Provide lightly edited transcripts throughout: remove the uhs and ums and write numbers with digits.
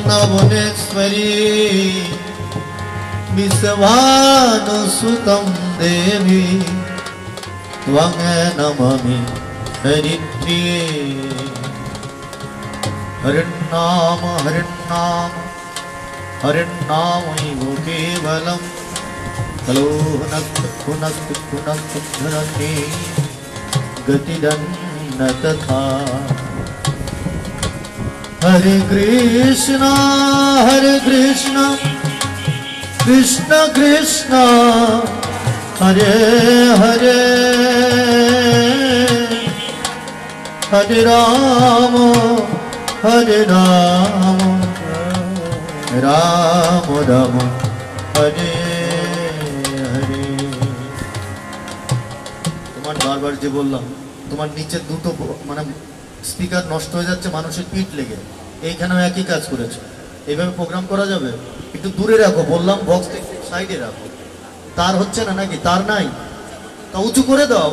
नवनेश्वरी विश्वानुसुतं देवी त्वं नमामि हरिप्रिये। हरिन्नाम हरिन्नाम हरिन्नामैव केवलं कलो पुनः धरति गतिदन्न तथा। हरे कृष्ण कृष्ण कृष्ण हरे हरे हरे राम राम राम हरे हरे। তোমার বারবার যে বললাম তোমার নিচে দুটো মানে স্পিকার নষ্ট হয়ে যাচ্ছে মানুষের পিঠ লেগে, এইখানেও একই কাজ করেছে। এইভাবে প্রোগ্রাম করা যাবে? একটু দূরে রাখো বললাম, বক্স সাইডে রাখো। তার হচ্ছে না নাকি? তার নাই, তা উঁচু করে দাও।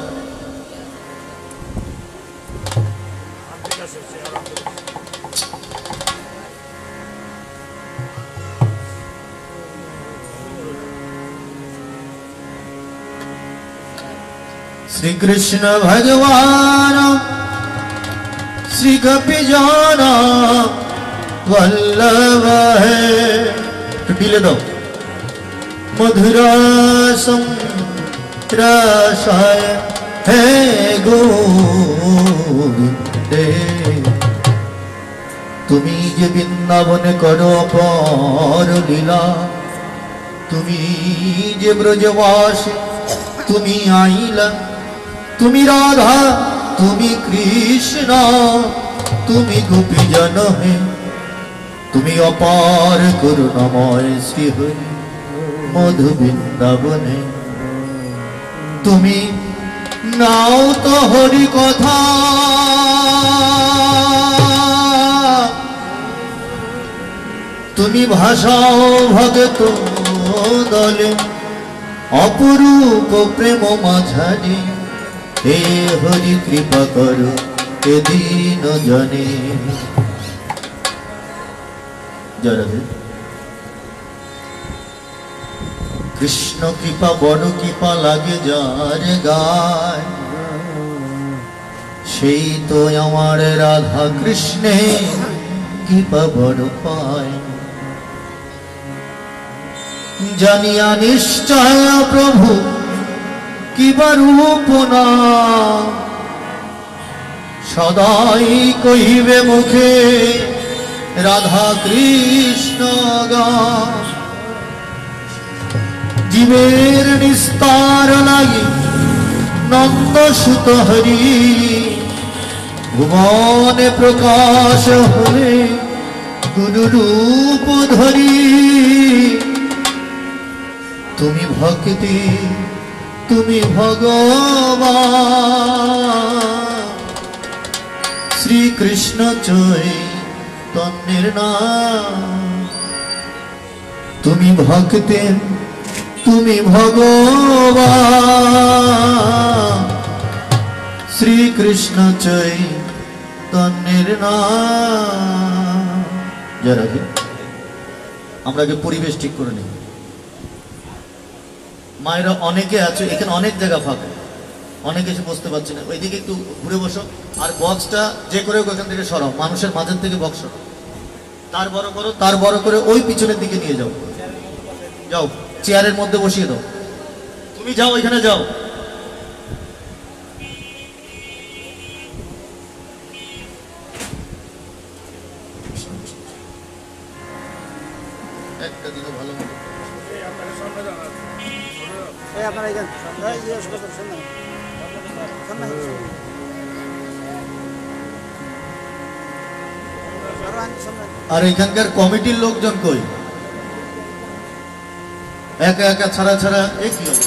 श्री कृष्ण भगवान श्री कपि जाना वल्लभ है। टीले दो मधुरासम रसाय है गोविंदे। तुमी जे वृंदावन करो पर लीला, तुमी जे ब्रजवास तुमी आईला, तुमी राधा तुमी कृष्ण तुमी गोपी जन है, तुमी अपार करुणामय श्री हरि मधु वृंदावने। तुमी नाओ तो हरि कथा तुमी भाषाओ भगत दले अपरूप प्रेम माझारी। हे हरि कृपा करो हे दीन जने। जय कृष्ण कृपा बड़ कृपा लागे जार गाय, सेई तो आमार राधा कृष्णे कृपा बड़ पाय। जानिया निश्चय प्रभु किबा रूप ना, सदाई कहिबे मुखे राधा कृष्ण गान। जीवेर निस्तार लागि नंद सुत हरि, भुवने प्रकाश हले गुरु रूप धरी। तुमी भक्ति तुमी भगवान, श्री कृष्ण चैतन्येर नाम। तुमी भक्ति तुमी भगवान, श्री कृष्ण चैतन्येर नाम। जरा আমরা আগে পরিবেশ ঠিক করে নিই। মায়েরা অনেকে আছে এখানে, অনেক জায়গা ফাঁকা, অনেকে এসে বসতে পারছে না। ওইদিকে একটু ঘুরে বসো, আর বক্সটা যে করে ওখান থেকে সরাও, মানুষের মাঝের থেকে বক্স সরাও। তার বড় করো, তার বড় করে ওই পিছনের দিকে নিয়ে যাও, যাও চেয়ারের মধ্যে বসিয়ে দাও। তুমি যাও, এখানে যাও। একটা দিনও ভালো মতো আর এখানকার কমিটির লোকজন কই? একা একা ছাড়া ছাড়া এ কি হবে?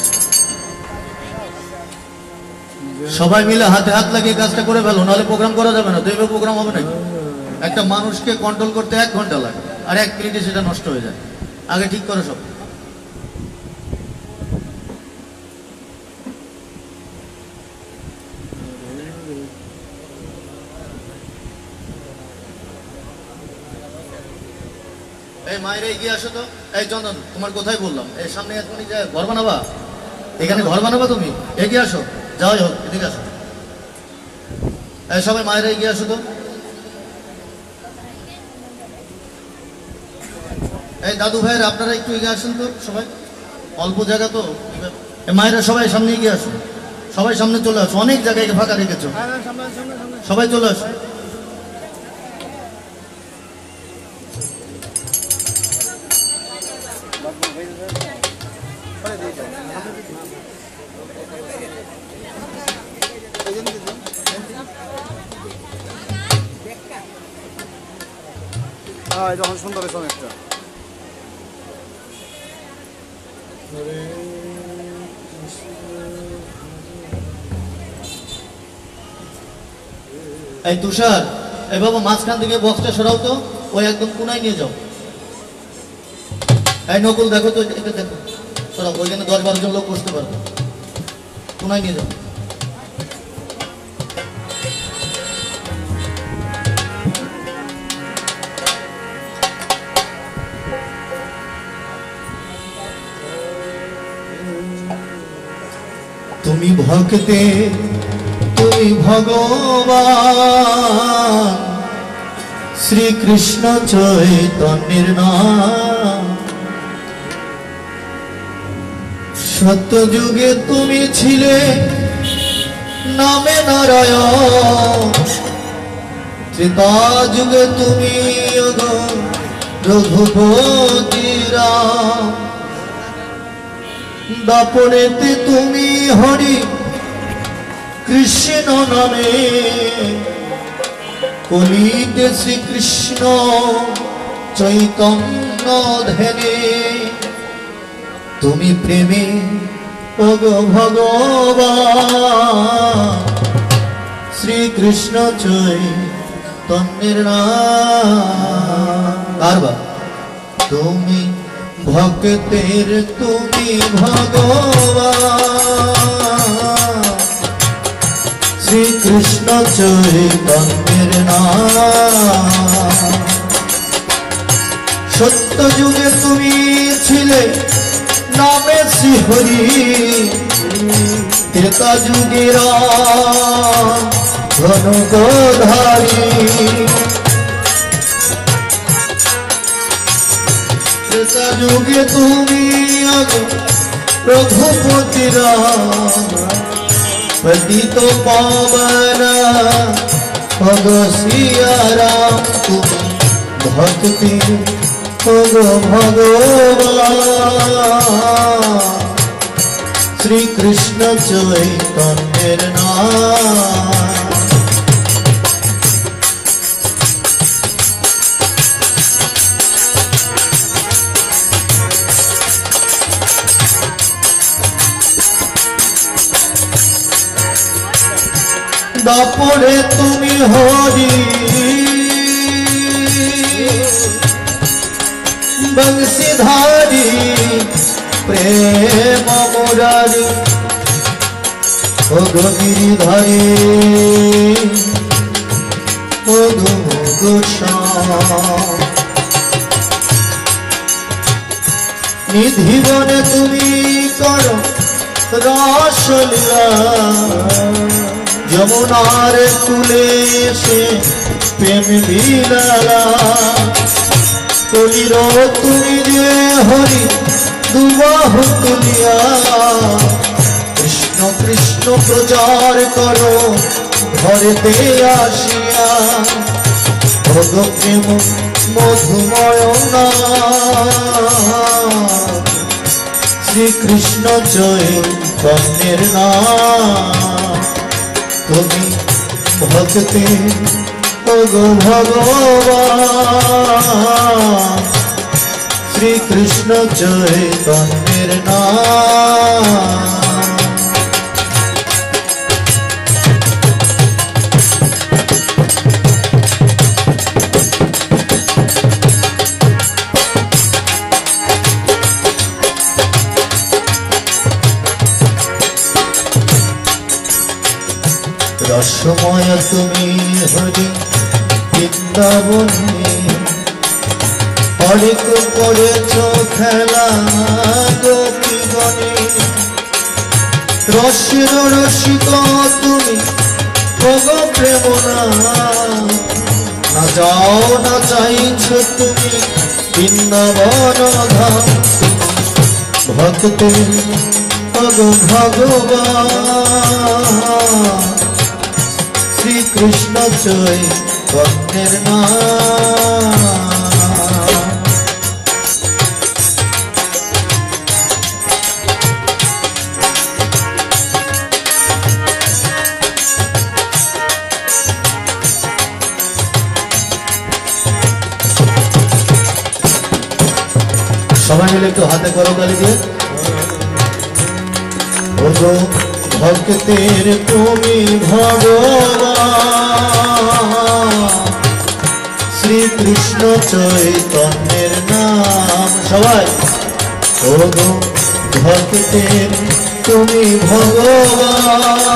সবাই মিলে হাতে হাত লাগিয়ে কাজটা করে ফেলো, নাহলে প্রোগ্রাম করা যাবে না। তো এইভাবে প্রোগ্রাম হবে নাকি? একটা মানুষকে কন্ট্রোল করতে 1 ঘন্টা লাগে, আর 1 মিনিটে সেটা নষ্ট হয়ে যায়। আগে ঠিক করো সব। এই মায়ের এগিয়ে আসো তো। এই চন্দন, তোমার কোথায় বললাম, এই সামনে এখনই যায় ঘর বানাবা, এখানে ঘর বানাবা তুমি, এগিয়ে আসো। যাই হোক, এদিকে আসো। এই সবাই মায়ের এগিয়ে আসো তো। এই দাদু ভাইয়ের আপনারা একটু এগিয়ে আসেন তো সবাই, অল্প জায়গা তো। মায়েরা সবাই সামনে এগিয়ে আসো, সবাই সামনে চলে আসো, অনেক জায়গায় ফাঁকা রেখেছো, সবাই চলে আসো। যখন সুন্দর হয়েছে অনেকটা। এই তুষার, এই বাবা মাঝখান থেকে বক্সটা সরাও তো, ওই একদম কোনায় নিয়ে যাও। এই নকুল দেখো তো, এটা দেখো, সরাও, ওইখানে 10-12 জন লোক বসতে পারবে, কোনায় নিয়ে যাও। তুমি ভক্তে, তুমি ভগবান শ্রীকৃষ্ণ চৈতন্যের নাম। সত্যযুগে তুমি ছিলে নামে নারায়ণ, ত্রেতা যুগে তুমি রঘুপতি রাম। দাপরেতে তুমি হরি কৃষ্ণ নামে, কলিতে শ্রীকৃষ্ণ চৈতন্য ধ্যানে। তুমি প্রেমে ভগবান শ্রীকৃষ্ণ চৈতন্যের নাম। কারবা তুমি ভক্তের, তুমি ভগবান শ্রীকৃষ্ণ চৈতন্যের নাম। সত্য যুগে তুমি ছিলে নামে শ্রীহরি, ত্রেতা যুগের ধনুকধারী। ত্রেতা যুগে তুমি রঘুপতি রাম, পতিত পাবন ভগ সিয়া রাম। তুমি ভক্তি ভগবান শ্রীকৃষ্ণ চৈতন্যের নাম। দাপরে তুমি হরি বংশীধারী, প্রেম মুরারি ও গিরিধারী ও নিধি বনে তুমি করো রাসলীলা, যমুনার কুলে সে প্রেম লীলা। কলির তুমি যে হরি দুবাহু তুলিয়া, কৃষ্ণ কৃষ্ণ প্রচার করো ঘরেতে আসিয়া। ভগ প্রেম মধুময় নাম, শ্রীকৃষ্ণ চৈতন্যের নাম। তুমি ভক্তি ভগবান শ্রীকৃষ্ণ চৈতন্যের নাম। রসময় তুমি হরি বৃন্দাবনে, অনেক করেছ খেলা গোপীগণে, রসের রসিক তুমি ভোগ প্রেম না যাও না চাইছ তুমি বৃন্দাবন ধাম। ভক্তি ভগবান শ্রীকৃষ্ণ চৈতন্যের নাম। সবাই মিলে একটু হাতে করো তালি দিয়ে। ওগো ভক্তের তুমি ভগবান শ্রীকৃষ্ণ চৈতন্যের নাম। সবাই ওগো ভক্তের তুমি ভগবান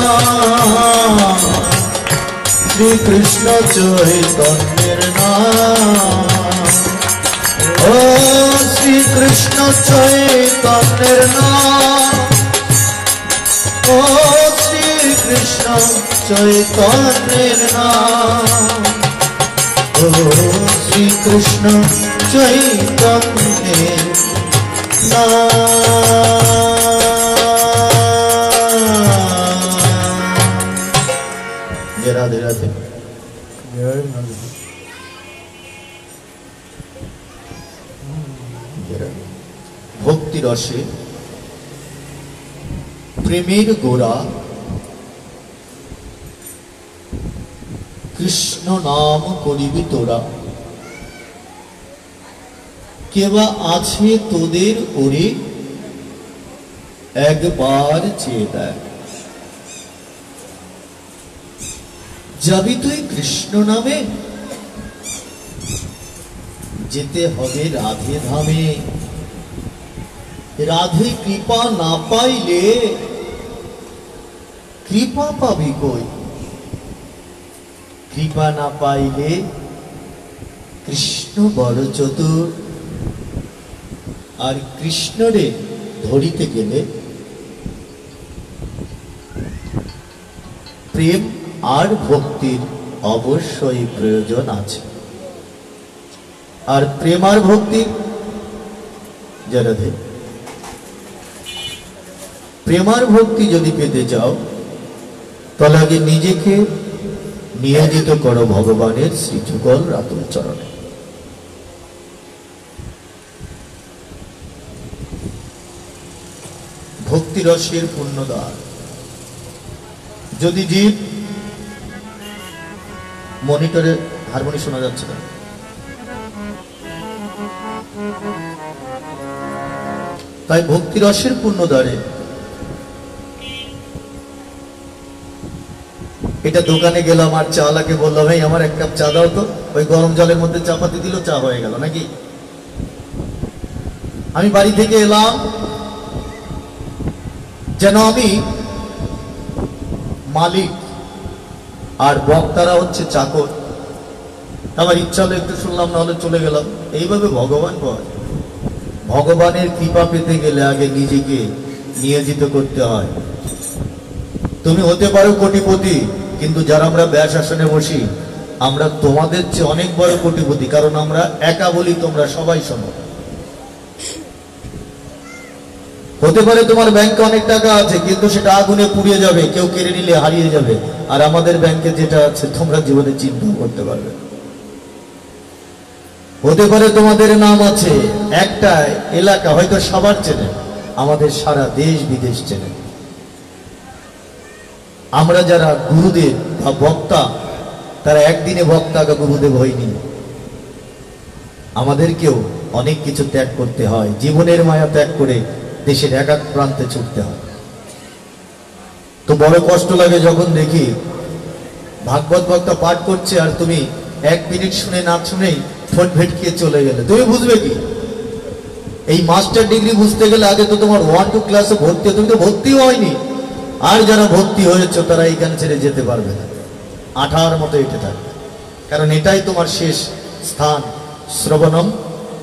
শ্রীকৃষ্ণ চৈতন্যের নাম। ও শ্রীকৃষ্ণ চৈতন্যের নাম, ও শ্রীকৃষ্ণ চৈতন্যের নাম, ও শ্রীকৃষ্ণ চৈতন্যের নাম। রাধে রাধে। ভক্তি রসে প্রেমের গোড়া, কৃষ্ণ নাম করিবি তোরা। কেবা আছে তোদের ওরে একবার চেয়ে দেখ। যাবি তুই কৃষ্ণ নামে, যেতে হবে রাধে ধামে। রাধে কৃপা না পাইলে কৃপা পাবি কই? কৃপা না পাইলে কৃষ্ণ বড় চতুর। আর কৃষ্ণরে ধরিতে গেলে প্রেম আর ভক্তির অবশ্যই প্রয়োজন আছে। আর প্রেম আর ভক্তি রাধে, প্রেমার ভক্তি যদি পেতে চাও তাহলে আগে নিজেকে নিয়োজিত করো ভগবানের শ্রীযুগল রাতুল চরণে। ভক্তি রসের পুণ্যদান। যদি জীব মনিটরে হারমোনি শোনা যাচ্ছে না, তাই ভক্তি রসের পুণ্যদারে এটা দোকানে গেলাম আর চালাকে বললাম ভাই আমার এক কাপ চা দাও তো, ওই গরম জলের মধ্যে চাপাতি দিল, চা হয়ে গেল নাকি। আমি বাড়ি থেকে এলাম যেন আমি মালিক আর বক্তারা হচ্ছে চাকর। আমার ইচ্ছা হলো একটু শুনলাম, না হলে চলে গেলাম। এইভাবে ভগবান পায়। ভগবানের কৃপা পেতে গেলে আগে নিজেকে নিয়োজিত করতে হয়। তুমি হতে পারো কোটিপতি, কিন্তু যারা আমরা ব্যাস আসনে বসি আমরা তোমাদের চেয়ে অনেক বড় কোটিপতি, কারণ আমরা একা বলি, তোমরা সবাই শোনো। হতে পারে তোমার ব্যাংকে অনেক টাকা আছে, কিন্তু সেটা আগুনে পুড়িয়ে যাবে, কেউ কেড়ে নিলে হারিয়ে যাবে। আর আমাদের ব্যাংকে যেটা আছে তোমরা জীবনে চিন্তা করতে পারবে। হতে পারে তোমাদের নাম আছে একটা এলাকা, হয়তো সবার চেনে, আমাদের সারা দেশ বিদেশ চেনে। আমরা যারা গুরুদেব বা বক্তা, তারা একদিনে বক্তা বা গুরুদেব হয়নি। আমাদেরকেও অনেক কিছু ত্যাগ করতে হয়, জীবনের মায়া ত্যাগ করে দেশের এক এক প্রান্তে ছুটতে হয়। তো বড় কষ্ট লাগে যখন দেখি ভাগবত বক্তা পাঠ করছে আর তুমি 1 মিনিট শুনে না শুনেই ঠোঁট ভেটকিয়ে চলে গেলে, তুমি বুঝবে কি? এই মাস্টার ডিগ্রি বুঝতে গেলে আগে তো তোমার 1-2 ক্লাসে ভর্তি, তুমি তো ভর্তিও হয়নি। আর যারা ভর্তি হয়েছে তারা এইখানে ছেড়ে যেতে পারবে না, আঠার মতো এটে থাকবে, কারণ এটাই তোমার শেষ স্থান। শ্রবণম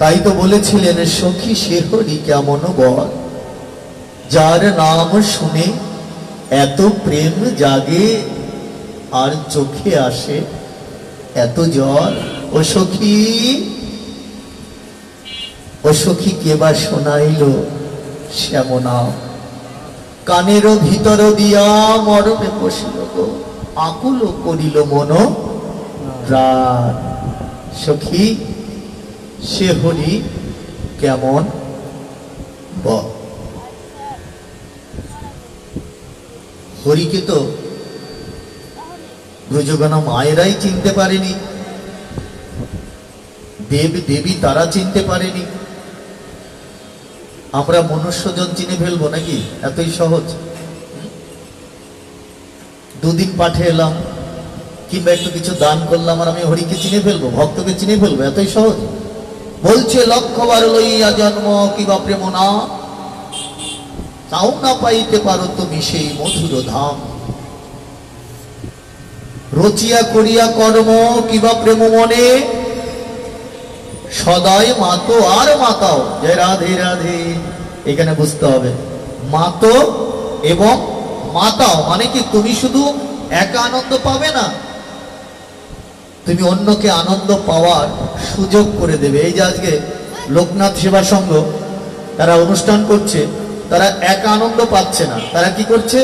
তাই তো বলেছিলেন, সখী সে হরি কেমন বল, যার নাম শুনে এত প্রেম জাগে আর চোখে আসে এত জল। ও সখী, ও সখী কেবা শোনাইল শ্যামনাম, কানের ভিতর দিয়া মরণে বসিল গো, আকুল করিল মন প্রাণ। সখী সে হরি কেমন বল। হরিকে তো ব্রজগণা মায়েরাই চিনতে পারেনি, দেব দেবী তারা চিনতে পারেনি, আমরা মনুষ্যজন চিনে ফেলবো নাকি? এতই সহজ। দুদিন পাঠে এলাম কিংবা একটু কিছু দান করলাম আর আমি হরিকে চিনে ফেলবো, ভক্তকে চিনে ফেলবো? এতই সহজ। বলছে লক্ষবার লইয়া জন্ম কিবা প্রেম না, তাও না পাইতে পারো তুমি সেই মধুর ধাম। রচিয়া করিয়া কর্ম কিবা প্রেম মনে, সদাই মাতো আর মাতাও। জয় রাধে রাধে। এখানে বুঝতে হবে মাতো এবং মাতাও মানে কি, তুমি শুধু একা আনন্দ পাবে না, তুমি অন্যকে আনন্দ পাওয়ার সুযোগ করে দেবে। এই যে আজকে লোকনাথ সেবা সংঘ তারা অনুষ্ঠান করছে, তারা একা আনন্দ পাচ্ছে না, তারা কি করছে,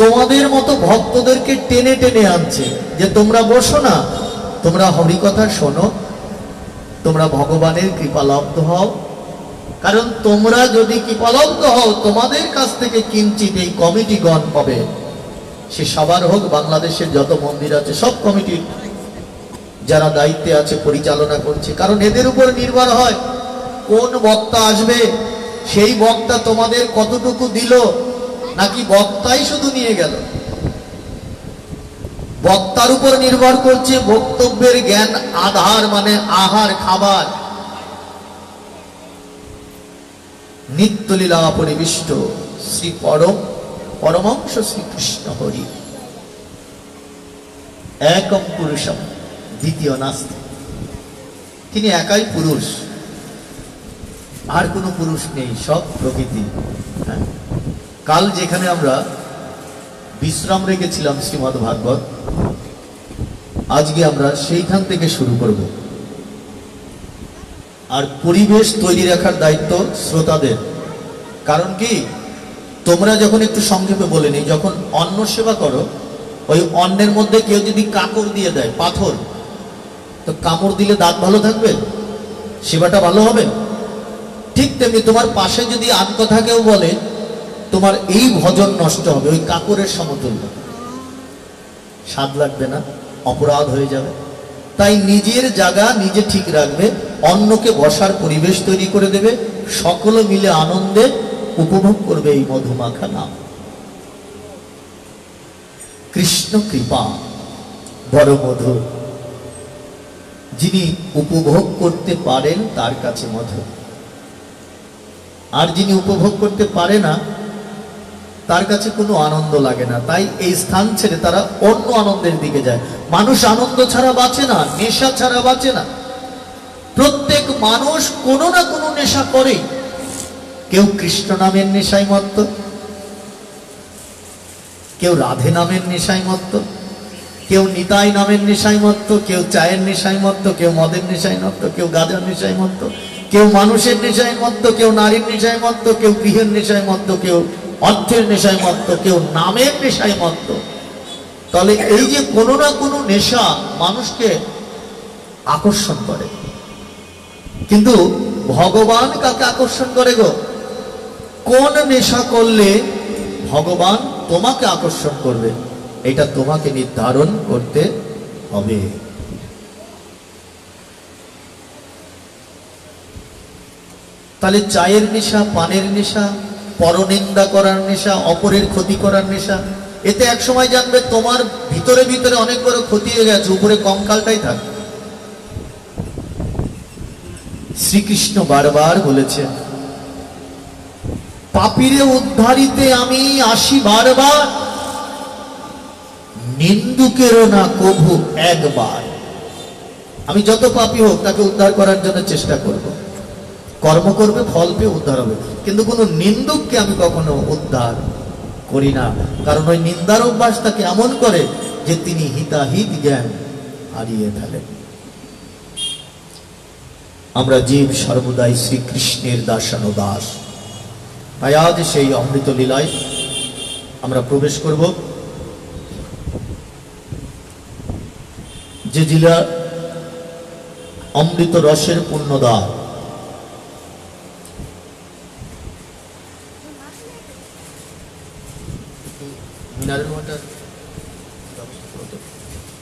তোমাদের মতো ভক্তদেরকে টেনে টেনে আনছে যে তোমরা বসো না, তোমরা হরিকথা শোনো, তোমরা ভগবানের কৃপালব্ধ হও। কারণ তোমরা যদি কৃপালব্ধ হও, তোমাদের কাছ থেকে কিঞ্চিত এই কমিটিগণ পাবে। সে সবার হোক, বাংলাদেশের যত মন্দির আছে সব কমিটির যারা দায়িত্বে আছে পরিচালনা করছে, কারণ এদের উপর নির্ভর হয় কোন বক্তা আসবে, সেই বক্তা তোমাদের কতটুকু দিল, নাকি বক্তাই শুধু নিয়ে গেল। বক্তার উপর নির্ভর করছে বক্তব্যের জ্ঞান আধার, মানে আহার খাবার। নিত্যলীলা পরিবিষ্ট শ্রী পরমাংশ শ্রীকৃষ্ণ হরি একম পুরুষম দ্বিতীয় নাস্তি। তিনি একাই পুরুষ, আর কোনো পুরুষ নেই, সব প্রকৃতি। কাল যেখানে আমরা বিশ্রাম রেখেছিলাম শ্রীমদ্ ভাগবত, আজকে আমরা সেইখান থেকে শুরু করব। আর পরিবেশ তৈরি রাখার দায়িত্ব শ্রোতাদের। কারণ কি, তোমরা যখন একটু সংক্ষেপে বলে নি, যখন অন্ন সেবা করো, ওই অন্নের মধ্যে কেউ যদি কাকড় দিয়ে দেয়, পাথর, তো কামড় দিলে দাঁত ভালো থাকবে? সেবাটা ভালো হবে? ঠিক তেমনি তোমার পাশে যদি আন কথা কেউ বলে, তোমার এই ভজন নষ্ট হবে, ওই কাকড়ের সমতুল্য। স্বাদ লাগবে না, অপরাধ হয়ে যাবে। তাই নিজের জায়গা নিজে ঠিক রাখবে, অন্যকে বসার পরিবেশ তৈরি করে দেবে, সকলে মিলে আনন্দে উপভোগ করবে এই মধুমাখা নাম। কৃষ্ণ কৃপা বড় মধুর, যিনি উপভোগ করতে পারেন তার কাছে মধুর, আর যিনি উপভোগ করতে পারে না তার কাছে কোনো আনন্দ লাগে না। তাই এই স্থান ছেড়ে তারা অন্য আনন্দের দিকে যায়। মানুষ আনন্দ ছাড়া বাঁচে না, নেশা ছাড়া বাঁচে না। প্রত্যেক মানুষ কোনো না কোনো নেশা করে। কেউ কৃষ্ণ নামের নেশায় মত্ত, কেউ রাধে নামের নেশায় মত্ত, কেউ নিতাই নামের নেশায় মত্ত, কেউ চায়ের নেশায় মত্ত, কেউ মদের নেশায় মত্ত, কেউ গাঁজার নেশায় মত্ত, কেউ মানুষের নেশায় মত্ত, কেউ নারীর নেশায় মত্ত, কেউ গৃহের নেশায় মত্ত, কেউ অর্থের নেশায় মত্ত, কেউ নামের নেশায় মত্ত। তাহলে এই যে কোনো না কোনো নেশা মানুষকে আকর্ষণ করে, কিন্তু ভগবান কাকে আকর্ষণ করে গো? কোন নেশা করলে ভগবান তোমাকে আকর্ষণ করবে, এটা তোমাকে নির্ধারণ করতে হবে। তাহলে চায়ের নেশা, পানের নেশা, পরনিন্দা করার নেশা, অপরের ক্ষতি করার নেশা, এতে এক সময় জানবে তোমার ভিতরে ভিতরে অনেক বড় ক্ষতি হয়ে গেছে, উপরে কঙ্কালটাই থাকে। শ্রীকৃষ্ণ বারবার বলেছেন, পাপীরে উদ্ধারিতে আমি আসি বারবার, নিন্দুকেরও না কভু একবার। আমি যত পাপী হোক তাকে উদ্ধার করার জন্য চেষ্টা করব। কর্ম করবে, ফল পেয়ে উদ্ধার হবে। কিন্তু কোনো নিন্দুককে আমি কখনো উদ্ধার করি না, কারণ ওই নিন্দার অভ্যাস তাকে এমন করে যে তিনি হিতাহিত জ্ঞান হারিয়ে ফেলেন। আমরা জীব সর্বদাই শ্রীকৃষ্ণের দাসানুদাস। তাই আজ সেই অমৃত লীলায় আমরা প্রবেশ করব, যে লীলা অমৃত রসের পুণ্যদ্বার।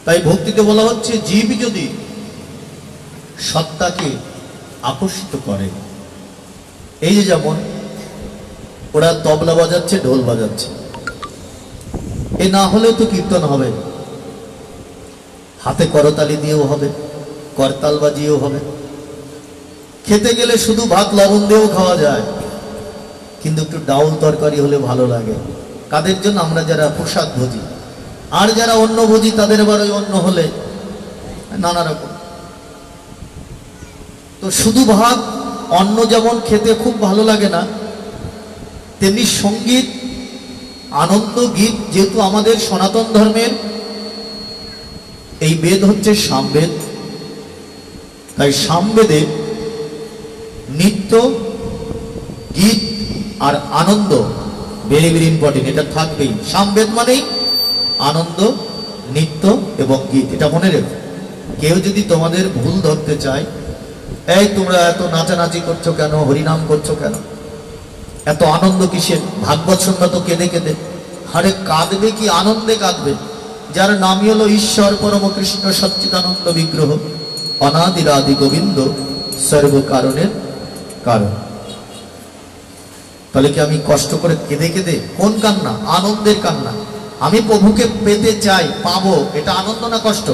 তাই ভক্তিতে বলা হচ্ছে, জীব যদি সত্তাকে আকর্ষিত করে, এই যে যেমন ওরা তবলা বাজাচ্ছে, ঢোল বাজাচ্ছে, এ না হলেও তো কীর্তন হবে, হাতে করতালি দিয়েও হবে, করতাল বাজিয়েও হবে। খেতে গেলে শুধু ভাত লবণ দিয়েও খাওয়া যায়, কিন্তু একটু ডাউল তরকারি হলে ভালো লাগে। কাদের জন্য? আমরা যারা প্রসাদ ভোজি। আর যারা অন্ন ভোজি তাদের আবার ওই অন্ন হলে নানা রকম। তো শুধু ভাত অন্ন যেমন খেতে খুব ভালো লাগে না, তেমনি সঙ্গীত, আনন্দ, গীত, যেহেতু আমাদের সনাতন ধর্মের এই বেদ হচ্ছে সামবেদ, তাই সামবেদে নৃত্য, গীত আর আনন্দ ভেরি ভেরি ইম্পর্টেন্ট, এটা থাকবেই। সামবেদ মানেই আনন্দ, নৃত্য এবং গীত, এটা মনে রেখো। কেউ যদি তোমাদের ভুল ধরতে চায়, এই তোমরা এত নাচানাচি করছো কেন, হরিনাম করছো কেন, এত আনন্দ কিসের, ভাগবত শুনবা তো কেঁদে কেঁদে, আরে কাঁদবে কি আনন্দে কাঁদবে, যার নামই হলো ঈশ্বর পরম কৃষ্ণ সচ্চিদানন্দ বিগ্রহ, অনাদিরাদি গোবিন্দ, সর্ব কারণের কারণ। তাহলে কি আমি কষ্ট করে কেঁদে কেঁদে? কোন কান্না? আনন্দের কান্না। আমি প্রভুকে পেতে চাই, পাবো, এটা আনন্দ না কষ্ট?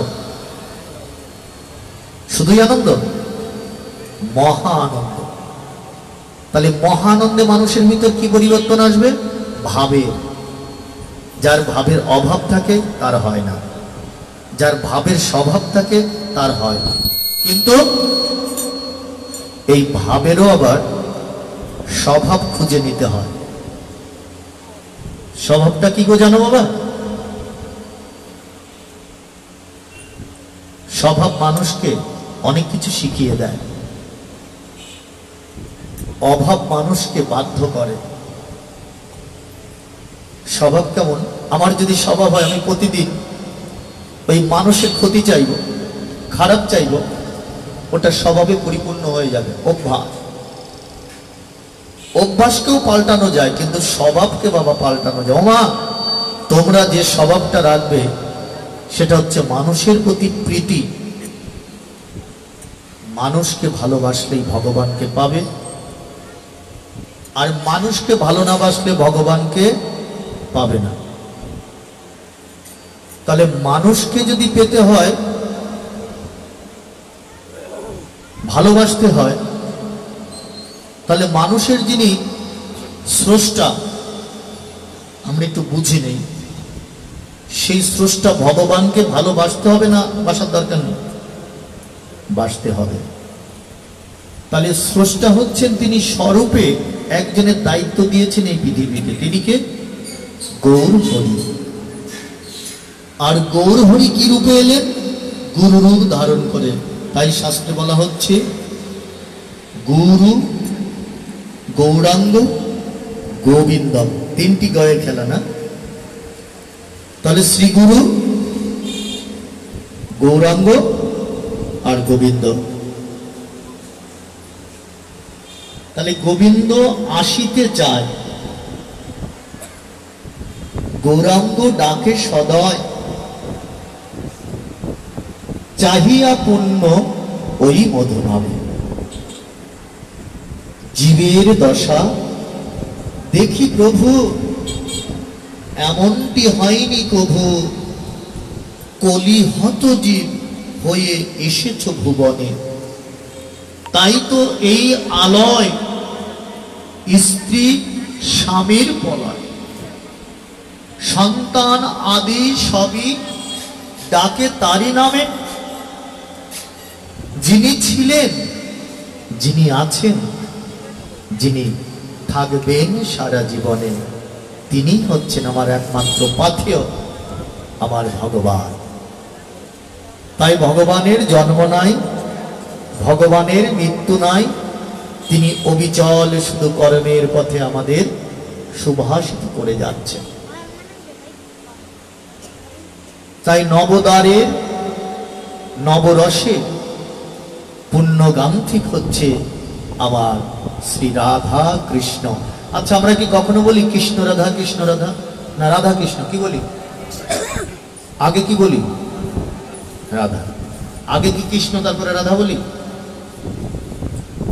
শুধুই আনন্দ? মহা আনন্দ। তাহলে মহা আনন্দে মানুষের ভিতর কি পরিবর্তন আসবে? ভাবে। যার ভাবের অভাব থাকে তার হয় না, যার ভাবের স্বভাব থাকে তার হয় না। কিন্তু এই ভাবেরও আবার স্বভাব খুঁজে নিতে হয়। স্বভাবটা কি গো জানো বাবা? স্বভাব মানুষকে অনেক কিছু শিখিয়ে দেয়, অভাব মানুষকে বাধ্য করে। স্বভাব কেমন? আমার যদি স্বভাব হয় আমি প্রতিদিন ওই মানুষের ক্ষতি চাইব, খারাপ চাইব, ওটা স্বভাবে পরিপূর্ণ হয়ে যাবে। অভ্যাস, অভ্যাসকেও পাল্টানো যায়, কিন্তু স্বভাবকে বাবা পাল্টানো যায়। ওমা, তোমরা যে স্বভাবটা রাখবে সেটা হচ্ছে মানুষের প্রতি প্রীতি। মানুষকে ভালোবাসলেই ভগবানকে পাবে, আর মানুষকে ভালো না বাসলে ভগবানকে পাবে না। তাহলে মানুষকে যদি পেতে হয়, ভালোবাসতে হয়, তাহলে মানুষের যিনি স্রষ্টা, আমরা একটু বুঝি নেই, সেই স্রষ্টা ভগবানকে ভালোবাসতে হবে না বাসার দরকার নেই? বাসতে হবে। তাহলে স্রষ্টা হচ্ছেন তিনি, স্বরূপে একজনের দায়িত্ব দিয়েছেন এই পৃথিবীতে, তিনি কে? গৌর হরি। আর গৌর হরি কি রূপে এলেন? গুরু রূপ ধারণ করে। তাই শাস্ত্রে বলা হচ্ছে গুরু, গৌরাঙ্গ, গোবিন্দম, তিনটি গয়ের খেলা না? তাহলে শ্রী গুরু, গৌরাঙ্গ আর গোবিন্দ। তাহলে গোবিন্দ আসিতে চায়, গৌরাঙ্গ ডাকে সদয়, চাহিয়া পুণ্য ওই মধুনামে। জীবের দশা দেখি প্রভু, এমনটি হয়নি কভু, কলি হত জীব হয়ে এসেছ ভুবনে। তাই তো এই আলয়, স্ত্রী স্বামীর পলয়, সন্তান আদি সবই ডাকে তারি নামে। যিনি ছিলেন, যিনি আছেন, যিনি থাকবেন সারা জীবনে, তিনি হচ্ছেন আমার একমাত্র পাথেয়, আমার ভগবান। তাই ভগবানের জন্ম নাই, ভগবানের মৃত্যু নাই, তিনি অবিচল শুধু কর্মের পথে আমাদের সুভাষিত করে যাচ্ছেন। তাই নবদ্বারের নবরসে পুণ্যগান্ধিক হচ্ছে আমার শ্রী রাধা কৃষ্ণ। আচ্ছা, আমরা কি কখনো বলি কৃষ্ণ রাধা, কৃষ্ণ রাধা? না, রাধা কৃষ্ণ কি বলি? আগে কি বলি? রাধা। আগে কি কৃষ্ণ তারপরে রাধা বলি?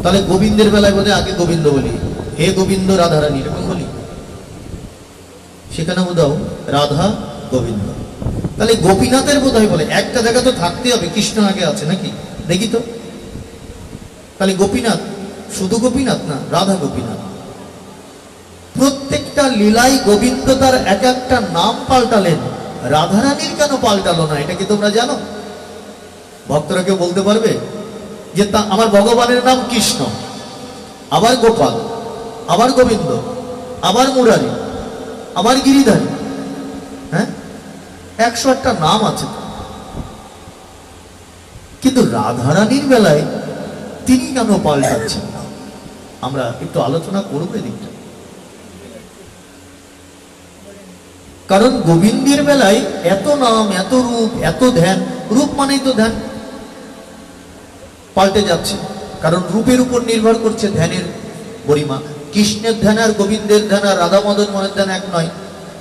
তাহলে গোবিন্দের বেলায় বোধহয় আগে গোবিন্দ বলি, হে গোবিন্দ রাধারানী, এরকম বলি। সেখানে বোধহয় রাধা গোবিন্দ। তাহলে গোপীনাথের বোধহয় বলে, একটা জায়গা তো থাকতে হবে, কৃষ্ণ আগে আছে নাকি? দেখি তো। তাহলে গোপীনাথ শুধু গোপীনাথ না, রাধা গোপীনাথ। প্রত্যেকটা লীলাই গোবিন্দ তার এক একটা নাম পাল্টালেন, রাধারানীর কেন পাল্টালো না? এটা কি তোমরা জানো? ভক্তরা কেউ বলতে পারবে যে তা আমার ভগবানের নাম কৃষ্ণ, আবার গোপাল, আবার গোবিন্দ, আবার মুরারি, আবার গিরিধারী, হ্যাঁ 108টা নাম আছে, কিন্তু রাধারানীর বেলায় তিনি কেন পাল্টাচ্ছেন না? আমরা একটু আলোচনা করবো এদিকটা। কারণ গোবিন্দের বেলায় এত নাম, এত রূপ, এত ধ্যান। রূপ মানেই তো ধ্যান, পাল্টে যাচ্ছে, কারণ রূপের উপর নির্ভর করছে ধ্যানের গরিমা। কৃষ্ণের ধ্যান আর গোবিন্দের ধ্যান আর রাধা মদন মোহনের ধ্যান এক নয়,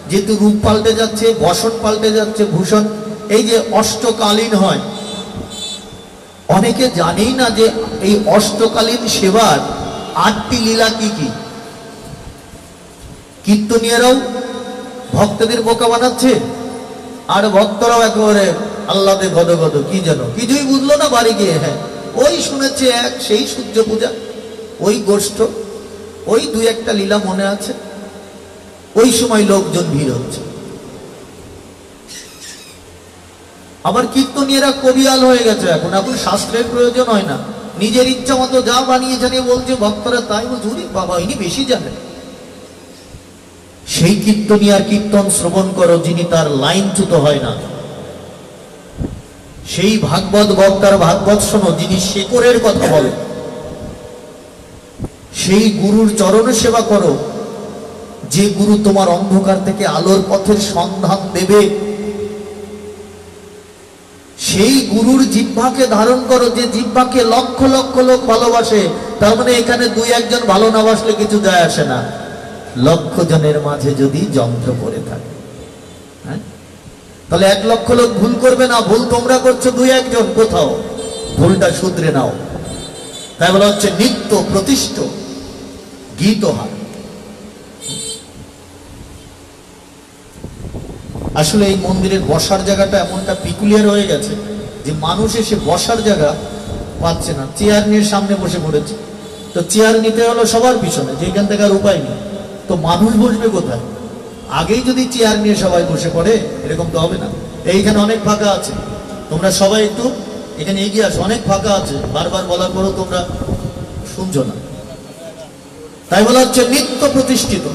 যেহেতু রূপ পাল্টে যাচ্ছে, বসন পাল্টে যাচ্ছে, ভূষণ। এই যে অষ্টকালীন হয়, অনেকে জানেই না যে এই অষ্টকালীন সেবার 8টি লীলা কি কি। কীর্তনীয়রাও ভক্তদের বোকা বানাচ্ছে, আর ভক্তরাও একেবারে আল্লাদে গদ গদ, কি যেন কিছুই বুঝলো না, বাড়ি গিয়ে হ্যাঁ ওই শুনেছে এক সেই সূর্য পূজা, ওই গোষ্ঠ, ওই 2-1টা লীলা মনে আছে, ওই সময় লোকজন ভিড় হচ্ছে। আবার কীর্তনীয়রা কবিয়াল হয়ে গেছে, এখন শাস্ত্রের প্রয়োজন হয় না, নিজের ইচ্ছা মতো যা বানিয়ে জানিয়ে বলছে, ভক্তরা তাই বলছে, বাবা ইনি বেশি জানেন। সেই কীর্তনীয়ার কীর্তন শ্রবণ করো যিনি তার লাইনচ্যুত হয় না, সেই ভাগবত বক্তার ভাগবত শোনো যিনি শেকরের কথা বলে, সেই গুরুর চরণ সেবা করো যে গুরু তোমার অন্ধকার থেকে আলোর পথের সন্ধান দেবে, সেই গুরুর জিহ্বাকে ধারণ করো যে জিহ্বাকে লক্ষ লক্ষ লোক ভালোবাসে। তার মানে এখানে 2-1 জন ভালো না বাসলে কিছু যায় আসে না, লক্ষ জনের মাঝে যদি যন্ত্র পড়ে থাকে, হ্যাঁ তাহলে 1 লক্ষ লোক ভুল করবে না, ভুল তোমরা করছো 2-1 জন, কোথাও ভুলটা শুধরে নাও। তাই বলা হচ্ছে নিত্য প্রতিষ্ঠ গীতহার। আসলে এই মন্দিরের বসার জায়গাটা এমনটা পিকুলিয়ার হয়ে গেছে যে মানুষ এসে বসার জায়গা পাচ্ছে না, চেয়ার নিয়ে সামনে বসে পড়েছে। তো চেয়ার নিতে হলো সবার পিছনে, যেখান থেকে আর উপায় নেই, তো মানুষ বসবে কোথায়? আগেই যদি চেয়ার নিয়ে সবাই বসে পড়ে, এরকম তো হবে না। এইখানে অনেক ফাঁকা আছে, তোমরা সবাই একটু এখানে এগিয়ে আসো, অনেক ফাঁকা আছে, বারবার বলার পরও তোমরা শুনছো না। তাই বলা হচ্ছে নিত্য প্রতিষ্ঠিত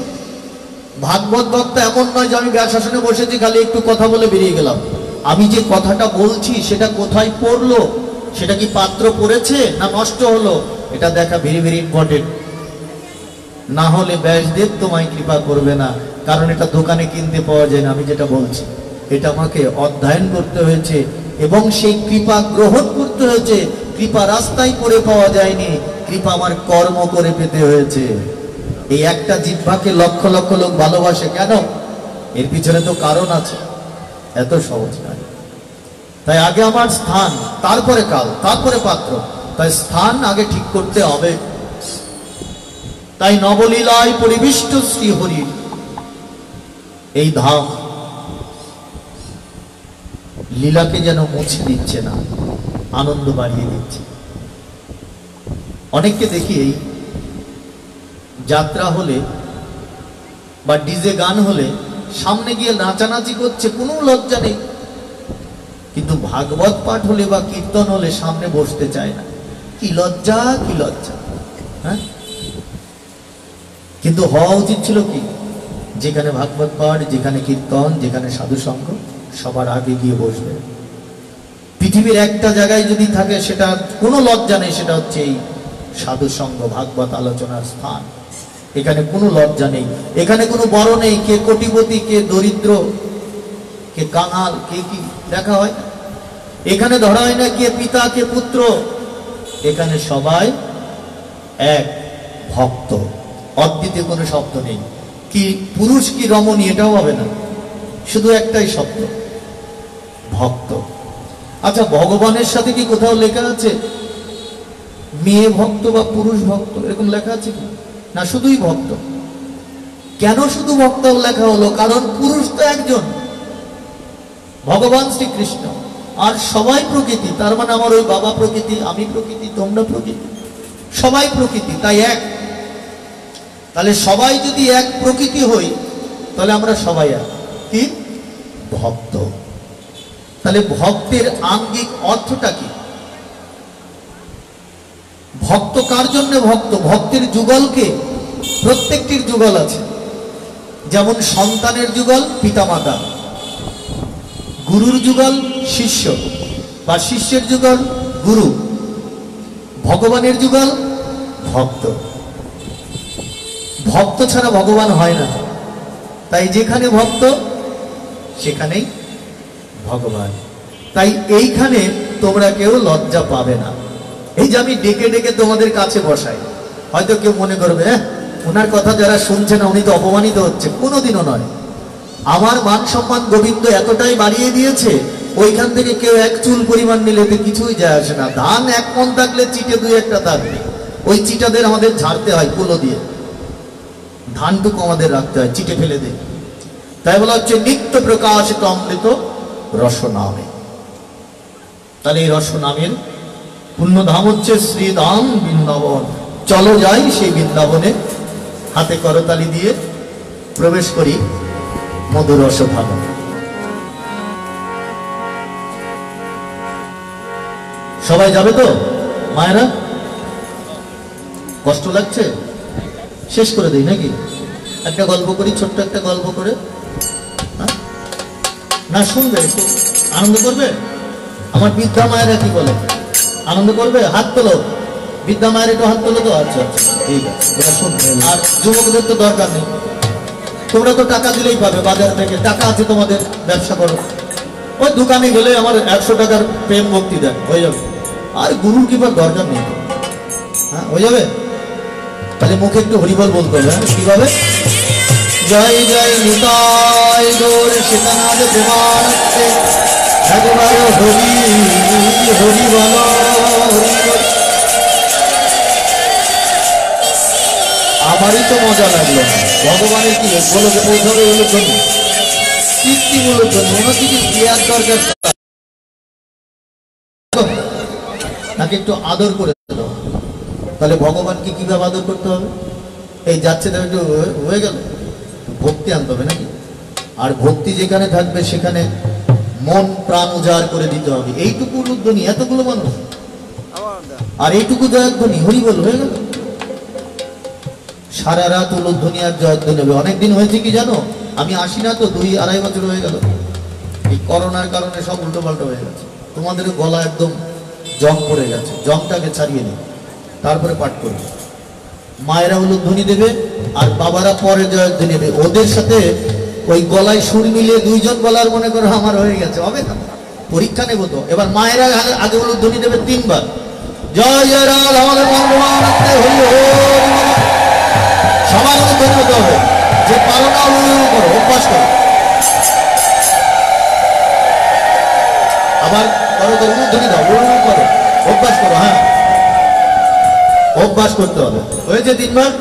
ভাগবত বক্তা এমন নয় যে আমি ব্যাসাসনে বসেছি খালি একটু কথা বলে বেরিয়ে গেলাম। আমি যে কথাটা বলছি সেটা কোথায় পড়লো, সেটা কি পাত্র পড়েছে না নষ্ট হলো, এটা দেখা ভেরি ভেরি ইম্পর্টেন্ট। না হলে ব্যাসদেব তোমায় কৃপা করবে না, কারণ এটা দোকানে কিনতে পাওয়া যায় না। আমি যেটা বলছি এটা আমাকে অধ্যয়ন করতে হয়েছে এবং সেই কৃপা গ্রহণ করতে হয়েছে। কৃপা রাস্তায় করে পাওয়া যায়নি, কৃপা আমার কর্ম করে পেতে হয়েছে। এই একটা জিহ্বাকে লক্ষ লক্ষ লোক ভালোবাসে কেন? এর পিছনে তো কারণ আছে, এত সহজ নয়। তাই আগে আমার স্থান, তারপরে কাল, তারপরে পাত্র। তাই স্থান আগে ঠিক করতে হবে। তাই নবলীলায় পরিবিষ্ট শ্রীহরির এই ধাম লীলাকে যেন মুছে দিচ্ছে না, আনন্দ বাড়িয়ে দিচ্ছে। অনেককে দেখি এই যাত্রা হলে বা ডিজে গান হলে সামনে গিয়ে নাচানাচি করছে, কোনো লজ্জা নেই, কিন্তু ভাগবত পাঠ হলে বা কীর্তন হলে সামনে বসতে চায় না। কি লজ্জা, কি লজ্জা! হ্যাঁ, কিন্তু হওয়া উচিত ছিল কি, যেখানে ভাগবত পাঠ, যেখানে কীর্তন, যেখানে সাধু সঙ্গ, সবার আগে গিয়ে বসবে। পৃথিবীর একটা জায়গায় যদি থাকে সেটা কোনো লজ্জা নেই, সেটা হচ্ছে এই সাধু সঙ্গ ভাগবত আলোচনার স্থান। এখানে কোনো লজ্জা নেই, এখানে কোনো বড় নেই, কে কোটিপতি, কে দরিদ্র, কে কাঙাল, কে কি দেখা হয়। এখানে ধরা হয় না কে পিতা কে পুত্র, এখানে সবাই এক ভক্ত। অদ্বিতীয় কোনো শব্দ নেই, কি পুরুষ কি রমণী এটাও হবে না, শুধু একটাই শব্দ, ভক্ত। আচ্ছা, ভগবানের সাথে কি কোথাও লেখা আছে মেয়ে ভক্ত বা পুরুষ ভক্ত, এরকম লেখা আছে কি? না, শুধুই ভক্ত। কেন শুধু ভক্ত লেখা হলো? কারণ পুরুষ তো একজন, ভগবান শ্রীকৃষ্ণ, আর সবাই প্রকৃতি। তার মানে আমার ওই বাবা প্রকৃতি, আমি প্রকৃতি, তোমরা প্রকৃতি, সবাই প্রকৃতি, তাই এক। তাহলে সবাই যদি এক প্রকৃতি হই, তাহলে আমরা সবাই এক কি ভক্ত। তাহলে ভক্তের আঙ্গিক অর্থটা কি? ভক্ত কার জন্য ভক্ত? ভক্তের যুগলকে, প্রত্যেকটির যুগল আছে। যেমন সন্তানের যুগল পিতামাতা, গুরুর যুগল শিষ্য বা শিষ্যের যুগল গুরু, ভগবানের যুগল ভক্ত। ভক্ত ছাড়া ভগবান হয় না, তাই যেখানে ভক্ত সেখানেই ভগবান। তাই এইখানে তোমরা কেউ লজ্জা পাবে না। এই যে আমি ডেকে ডেকে তোমাদের কাছে বসাই, হয়তো কেউ মনে করবে হ্যাঁ ওনার কথা যারা শুনছে না উনি তো অপমানিত হচ্ছে। কোনোদিনও নয়। আমার মান সম্মান গোবিন্দ এতটাই বাড়িয়ে দিয়েছে, ওইখান থেকে কেউ এক চুল পরিমাণ নিলে তো কিছুই যায় আসে না। ধান এক মন থাকলে চিটে দুই একটা থাকবে, ওই চিটাদের আমাদের ঝাড়তে হয় কুলো দিয়ে, ধানটুকু আমাদের রাখতে হয়, চিটে ফেলে দেয়। তাই বলা হচ্ছে নিত্য প্রকাশিত অমৃত রস নামে। তাহলে এই রস নামের পুণ্যধাম হচ্ছে শ্রীধাম বৃন্দাবন। চলো যাই সেই বৃন্দাবনে, হাতে করতালি দিয়ে প্রবেশ করি মধুর রসধাম। সবাই যাবে তো মায়েরা? কষ্ট লাগছে? শেষ করে দেই নাকি? একটা গল্প করি, ছোট্ট একটা গল্প করে। না শুনবে, একটু আনন্দ করবে? আমার বৃদ্ধা মায়েরা কি বলে, আনন্দ করবে? হাত তোলো, বৃদ্ধা মায়ের একটু হাত তোলো তো। আচ্ছা আচ্ছা, ঠিক আছে, ওরা শুনবে। আর যুবকদের তো দরকার নেই, তোমরা তো টাকা দিলেই পাবে বাজার থেকে, টাকা আছে তোমাদের, ব্যবসা করো। ওই দোকানে গেলে আমার 100 টাকার প্রেম ভক্তি দেন, হয়ে যাবে। আর গুরুর কিবার দরকার নেই, হ্যাঁ হয়ে যাবে। তাহলে মুখে একটু হরিবল বলতে হবে। কিভাবে? জয় জয় নিতাই গৌর সীতানাথ প্রেমানন্দে, একবার হরি হরি বল হরি বল। আমারই তো মজা লাগলো। ভগবানের কি বলকে পৌঁছাবে বলে জন্য, কীর্তিগুলোর জন্য ওনার দিকে দেওয়ার দরকার, তাকে একটু আদর করে দিল। তাহলে ভগবানকে কিভাবে আদর করতে হবে? এই যাচ্ছে তার একটু হয়ে গেল, ভক্তি আনতে হবে নাকি? আর ভক্তি যেখানে থাকবে সেখানে মন প্রাণ উজাড় করে দিতে হবে। এইটুকু উলুধ্বনি, এতগুলো মানুষ, আর এইটুকু জয়ধ্বনি, হরি বল, হয়ে গেল। সারা রাত উলুধ্বনি আর জয়ধ্বনি হবে। অনেকদিন হয়েছে কি জানো, আমি আসি না তো, 2-2.5 বছর হয়ে গেল। এই করোনার কারণে সব উল্টো পাল্টা হয়ে গেছে। তোমাদের গলা একদম জং পড়ে গেছে, জংটাকে ছাড়িয়ে নিই, তারপরে পাঠ করবে। মায়েরা উলুধ্বনি দেবে আর বাবারা পরে জয়ধ্বনি দেবে। ওদের সাথে ওই গলায় সুর মিলিয়ে দুইজন বলার মনে করো আমার হয়ে গেছে, হবে না? পরীক্ষা নেব তো। এবার মায়েরা আগে উলুধ্বনি দেবে 3 বার, জয় জয় রাম আমাদের মঙ্গলানন্দে হরি হরি। সবার উলুধ্বনি হতে হবে, যে পারো না উলুধ্বনি করো, অভ্যাস করো। আবার করো তো উলুধ্বনি দাও, উলুধ্বনি করো, অভ্যাস করো। হ্যাঁ, অভ্যাস করতে হবে। হয়েছে 3 বার?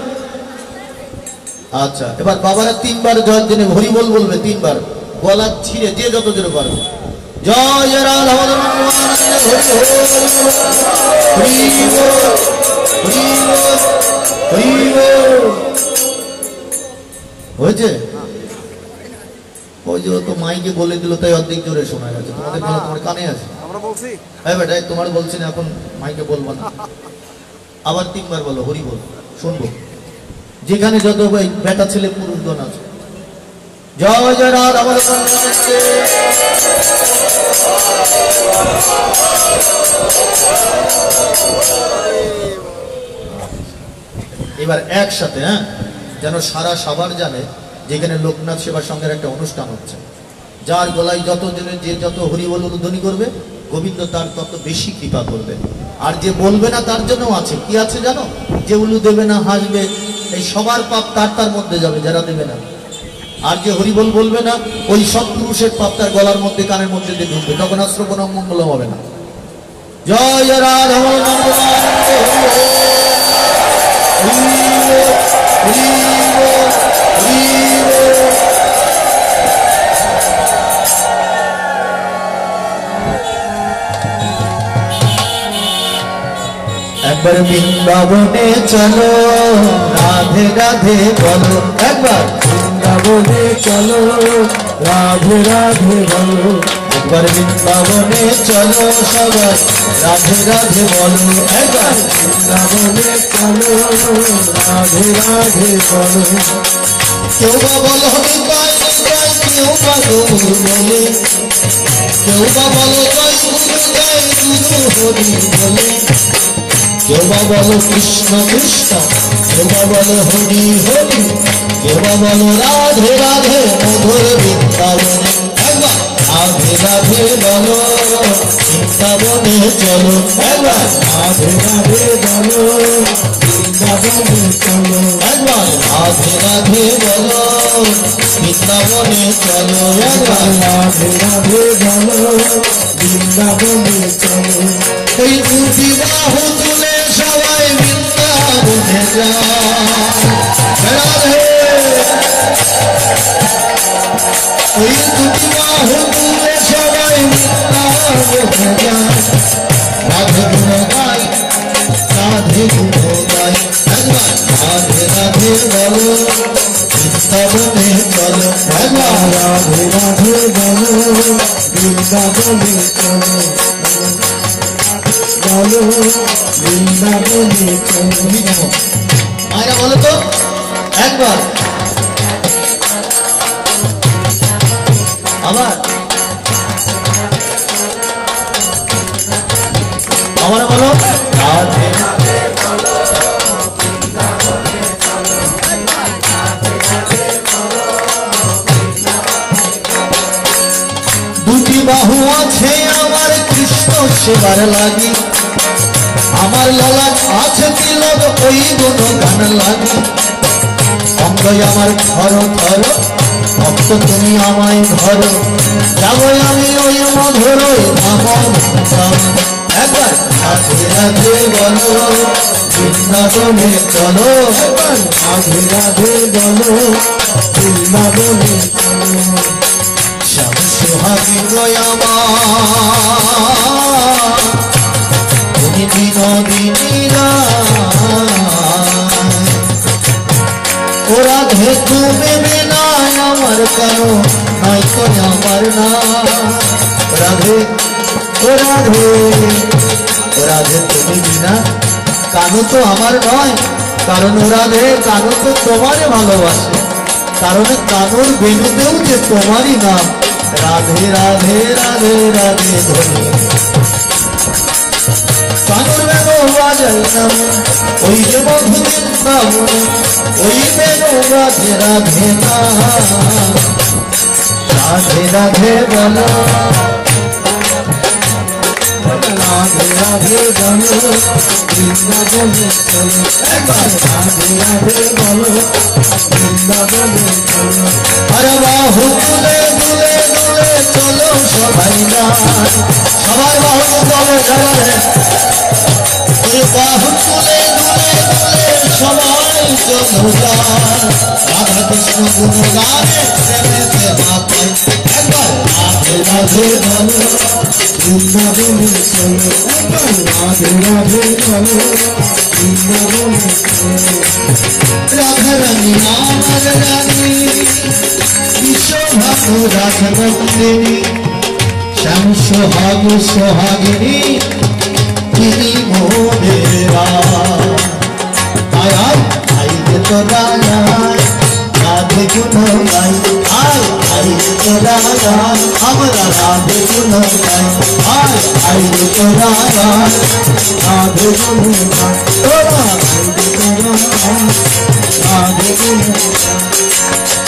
আচ্ছা, এবার বাবারা 3 বার জয়ধ্বনি হরি বল বলবে 3 বার, গলা ছিঁড়ে যে যত জোরে পারবে। জয় জয় রাম আমাদের মঙ্গলানন্দে হরি হরি হরি হরি। হয়েছে? ওই যে তো মাইকে বলে দিল তাই অর্ধেক জোরে শোনা গেছে। তোমাদের গলা তোমার কানে আছে, আমরা বলছি। হ্যাঁ বেটা, তোমার বলছি না, এখন মাইকে বলবো না। আবার 3 বার বলো হরি বল, শুনবো। যেখানে যত বেটা ছেলে পুরুষগণ আছে। জয় জয় রাধা আমার এবার একসাথে, হ্যাঁ, যেন সারা সবার জানে যেখানে লোকনাথ সেবা সংঘের একটা অনুষ্ঠান হচ্ছে। যার গলায় যত জনের যে যত হরিবল উলুধ্বনি করবে, গোবিন্দ তার তত বেশি কৃপা করবে। আর যে বলবে না তার জন্য আছে, কি আছে জানো? যে উলু দেবে না, হাসবে, এই সবার পাপ তার মধ্যে যাবে, যারা দেবে না। আর যে হরিবল বলবে না, ওই সব পুরুষের পাপ তার গলার মধ্যে, কানের মধ্যে দিয়ে ঢুকবে, তখন আর শ্রবণ মঙ্গল হবে না। জয় রাধা একবার বৃন্দাবনে চলো, রাধে রাধে বলো। একবার বৃন্দাবনে চলো, রাধে রাধে বলো। একবার বৃন্দাবনে চলো সবাই, রাধে রাধে বলো। একবার বৃন্দাবনে চলো, রাধে রাধে বলো। কেউ বা বলো নিতাই নিতাই, কেউ বা গৌর বলে, কেউ বা বলো জয় গুরু জয় গুরু হরি বলে, কেউ বা বলো কৃষ্ণ কৃষ্ণ, কেউ বা বলো হরি হরি, কেউ বা বলো রাধে রাধে মধুর বৃন্দাবনে। একবার রাধে রাধে বলো, বৃন্দাবনে চলো। একবার রাধে রাধে বলো, বৃন্দাবনে চলো। একবার রাধে রাধে বলো, বৃন্দাবনে চলো। একবার রাধে রাধে বলো, বৃন্দাবনে চলো। এই দুটি বাহু তুলে সবাই বৃন্দাবনে যায়। ওই দুটি বাহু তুলে সবাই বৃন্দাবনে যায়। রাধে গুণ গাই, রাধে গুণ গাই। একবার রাধে রাধে বলো, বৃন্দাবনে চলো। একবার রাধে রাধে বলো, বৃন্দাবনে চলো। বলো বৃন্দাবনে চলো। মায়েরা বলো তো একবার, আবার আমার বলো রাধে রাধে বলো, বৃন্দাবনে চলো। রাধে রাধে বলো, দুটি বাহু আছে আমার কৃষ্ণ সেবার লাগি, আমার ললাট আছে তিলক ওই গুণ গান লাগি। অঙ্গ আমার ধর ধর, ভক্ত তুমি আমায় ধর, যাবো আমি ওই মধুর ধাম। একবার রাধে রাধে বলো, বৃন্দাবনে চলো। একবার রাধে রাধে বলো, বৃন্দাবনে চলো। শ্যাম সোহাগিন আমার, তুমি বিনোদিনীরা, ও রাধে তুমি বিনা আমার কেন নাই তো আমার না। রাধে ও রাধে, ও রাধে তুমি বিনা কানু তো আমার নয়, কারণ ও রাধে কানু তো তোমারে ভালোবাসে, কারণ কানুর বেনুতেও যে তোমারই নাম। রাধে রাধে রাধে রাধে ধরে কানুর বেনু বাজাই নাম, ওই যে মধু বৃন্দাবনে ওই বেনু রাধে রাধে নাম। রাধে রাধে বলো, রাধে রাধে বলো, বৃন্দাবনে চলো। একবার রাধে রাধে বলো, বৃন্দাবনে চলো। আর বাহু তুলে তুলে তুলে চলো সবাই না, সবার বাহু তুলে চলে। ওই বাহু তুলে তুলে তুলে সবাই চলো রাধা কৃষ্ণ গুণ গানে প্রেমেতে মাতাই। একবার রাধে রাধে বলো, বৃন্দাবনে চলো। একবার রাধে রাধে বলো, বৃন্দাবনে চলো। রাধা রানী আমার রানী, বিশ্বভানু রাধনন্দিনী, শ্যাম সোহাগ সোহাগিনী, তিনি মোরেরা। আয় আয় আই তোরা গান রাধে গুণ গাই আয় আয় তোরা গান আমরা রাধে গুণ গাই আয় আয় তোরা গান রাধে গুণ গাই তোরা রাধে গুণ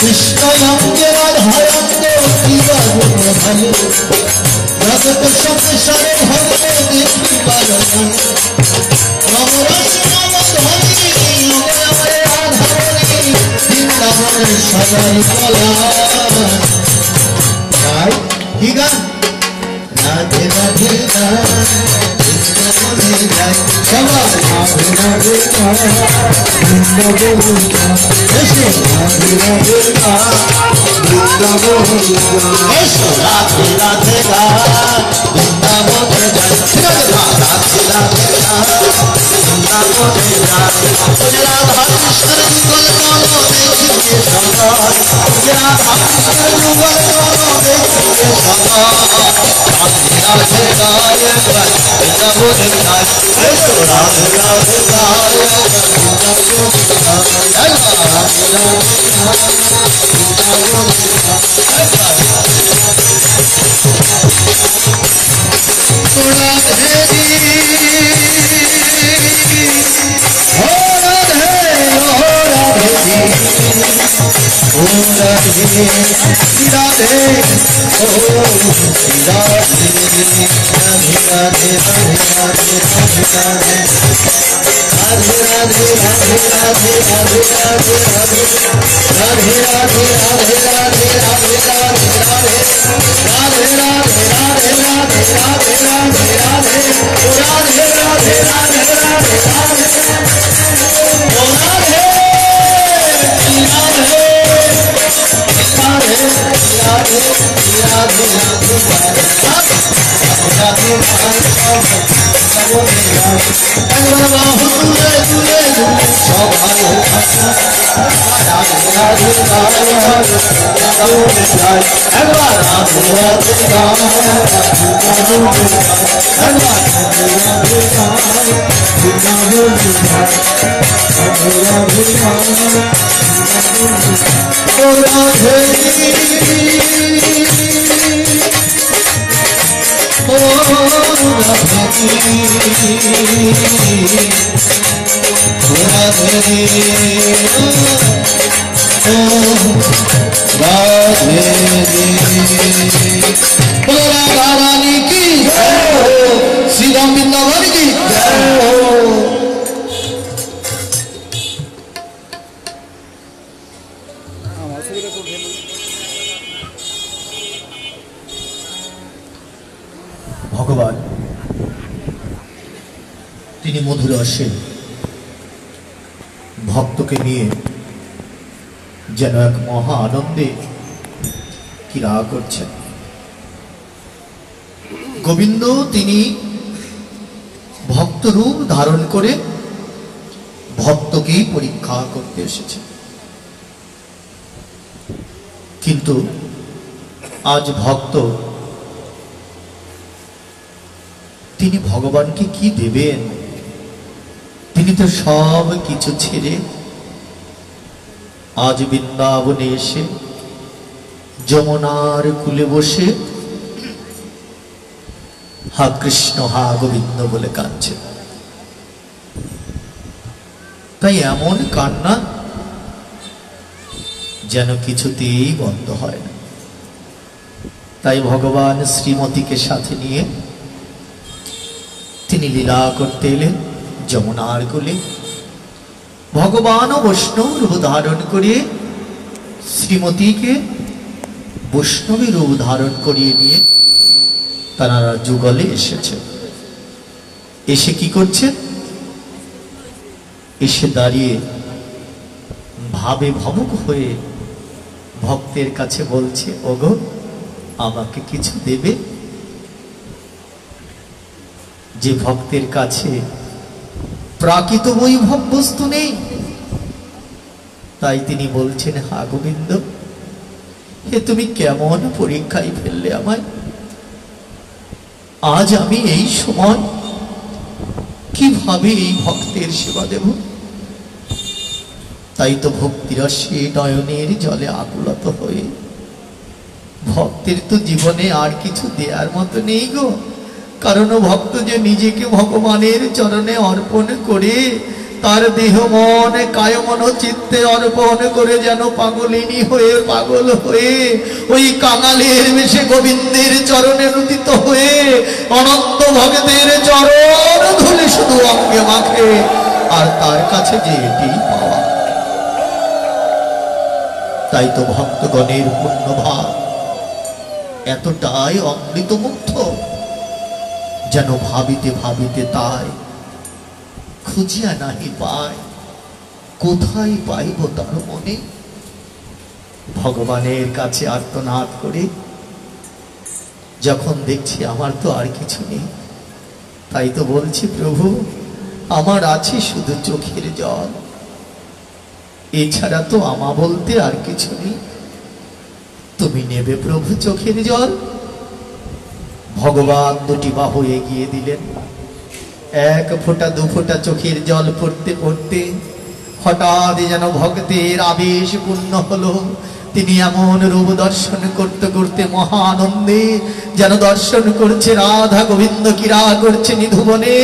কৃষ্ণ অঙ্গ রাধারঙ্গ ভালো জগৎ সংসারে ভক্ত দেখি পারণ রমরস নাম ধ্বনি অমরে আধারণী বৃন্দাবনের সবাই বলা কি গান রাধে রাধে গান বৃন্দাবনে যাই সবাই রাধে রাধে গান বৃন্দাবনে যাই এসো রাধে রাধে গান বৃন্দাবনে যাই এসো রাধে রাধে গান বৃন্দাবনে যাই রাধে রাধে গান বৃন্দাবনে যাই রাধা কৃষ্ণ যুগল মনো দেখিয়ে সবাই রাধা কৃষ্ণ যুগল মনো দেখিয়ে সবাই রাধে রাধে গান বৃন্দাবনে যাই এসো রাধে রাধে গান বৃন্দাবনে যাই রাধে ভগবান তিনি মধুর রসে ভক্তকে নিয়ে যেন এক মহা আনন্দে ক্রীড়া করছেন। গোবিন্দ তিনি ভক্ত রূপ ধারণ করে ভক্তকেই পরীক্ষা করতে এসেছেন, কিন্তু আজ ভক্ত তিনি ভগবানকে কি দেবেন? তিনি তো সব কিছু ছেড়ে আজ বৃন্দাবনে এসে যমুনার কূলে বসে হা কৃষ্ণ হা গোবিন্দ বলে কাঁদছে। তাই এমন কান্না যেন কিছুতেই বন্ধ হয় না। তাই ভগবান শ্রীমতীকে সাথে নিয়ে তিনি লীলা করতে এলেন যমুনার কূলে। ভগবান বৈষ্ণব রূপ ধারণ করিয়ে শ্রীমতীকে বৈষ্ণবী রূপ ধারণ করিয়ে নিয়ে তারা যুগলে এসেছে। এসে কি করছে? এসে দাঁড়িয়ে ভাবে ভমক হয়ে ভক্তের কাছে বলছে, ওগো আমাকে কিছু দেবে? যে ভক্তের কাছে প্রাকৃত বৈভব বস্তু নেই, তাই তিনি বলছেন, হা গোবিন্দ, হে তুমি কেমন পরীক্ষায় ফেললে আমায়। আজ আমি এই সময় কিভাবে এই ভক্তের সেবা দেব? তাই তো ভক্তিরসে নয়নের জলে আকুলত হয়ে, ভক্তের তো জীবনে আর কিছু দেওয়ার মতো নেই গো। কারণ ভক্ত যে নিজেকে ভগবানের চরণে অর্পণ করে, তার দেহ মন কায় মন চিত্তে অর্পণ করে যেন পাগলিনী হয়ে পাগল হয়ে ওই কাঙালের বেশে গোবিন্দের চরণে রুদিত হয়ে অনন্ত ভক্তের চরণ ধুলি শুধু অঙ্গে মাখে, আর তার কাছে যে এটি পাওয়া। তাই তো ভক্তগণের পুণ্যভাব এতটাই অমৃতমুগ্ধ, যেন ভাবিতে ভাবিতে তাই খুঁজিয়া নাহি পায়, কোথায় পাইব তার মনে। ভগবানের কাছে আর্তনাদ করে যখন দেখছি আমার তো আর কিছু নেই, তাই তো বলছি, প্রভু আমার আছে শুধু চোখের জল, এছাড়া তো আমা বলতে আর কিছু নেই। তুমি নেবে প্রভু চোখের জল। ভগবান দুটি বাহু এগিয়ে দিলেন, এক ফোঁটা দু ফোঁটা চোখের জল পড়তে পড়তে হঠাৎ যেন ভক্তের আবেশ পূর্ণ হলো। তিনি এমন রূপ দর্শন করতে করতে মহা আনন্দে যেন দর্শন করছে রাধা গোবিন্দ ক্রীড়া করছে নিধুবনে,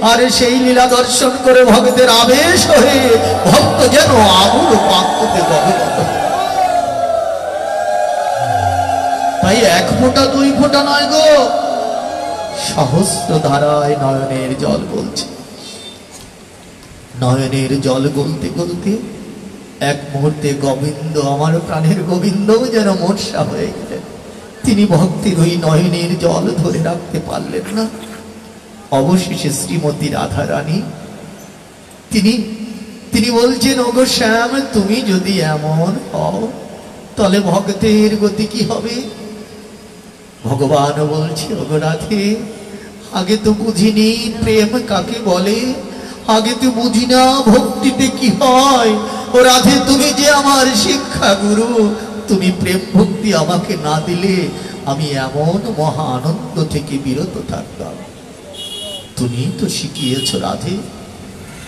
আর সেই লীলা দর্শন করে ভক্তের আবেশ হয়ে ভক্ত যেন আগুন পাত্রতে গভীরত। তাই এক ফোঁটা দুই ফোঁটা নয় গো, সহস্র ধারায় নয়নের জল বলছে। নয়নের জল গলতে গলতে এক মুহূর্তে গোবিন্দ, আমার প্রাণের গোবিন্দ যেন মূর্ছা হয়ে গেলেন। তিনি ভক্তির ওই নয়নের জল ধরে রাখতে পারলেন না। অবশেষে শ্রীমতী রাধা রানী তিনি বলছেন, ওগো শ্যাম, তুমি যদি এমন হও তাহলে ভক্তের গতি কি হবে? ভগবান বলছে, ওগো রাধে, আগে তো বুঝিনি প্রেম কাকে বলে, আগে তো বুঝি না ভক্তিতে কি হয়। ও রাধে, তুমি যে আমার শিক্ষা গুরু, তুমি প্রেম ভক্তি আমাকে না দিলে আমি এমন মহা আনন্দ থেকে বিরত থাকতাম। তুমি তো শিখিয়েছ রাধে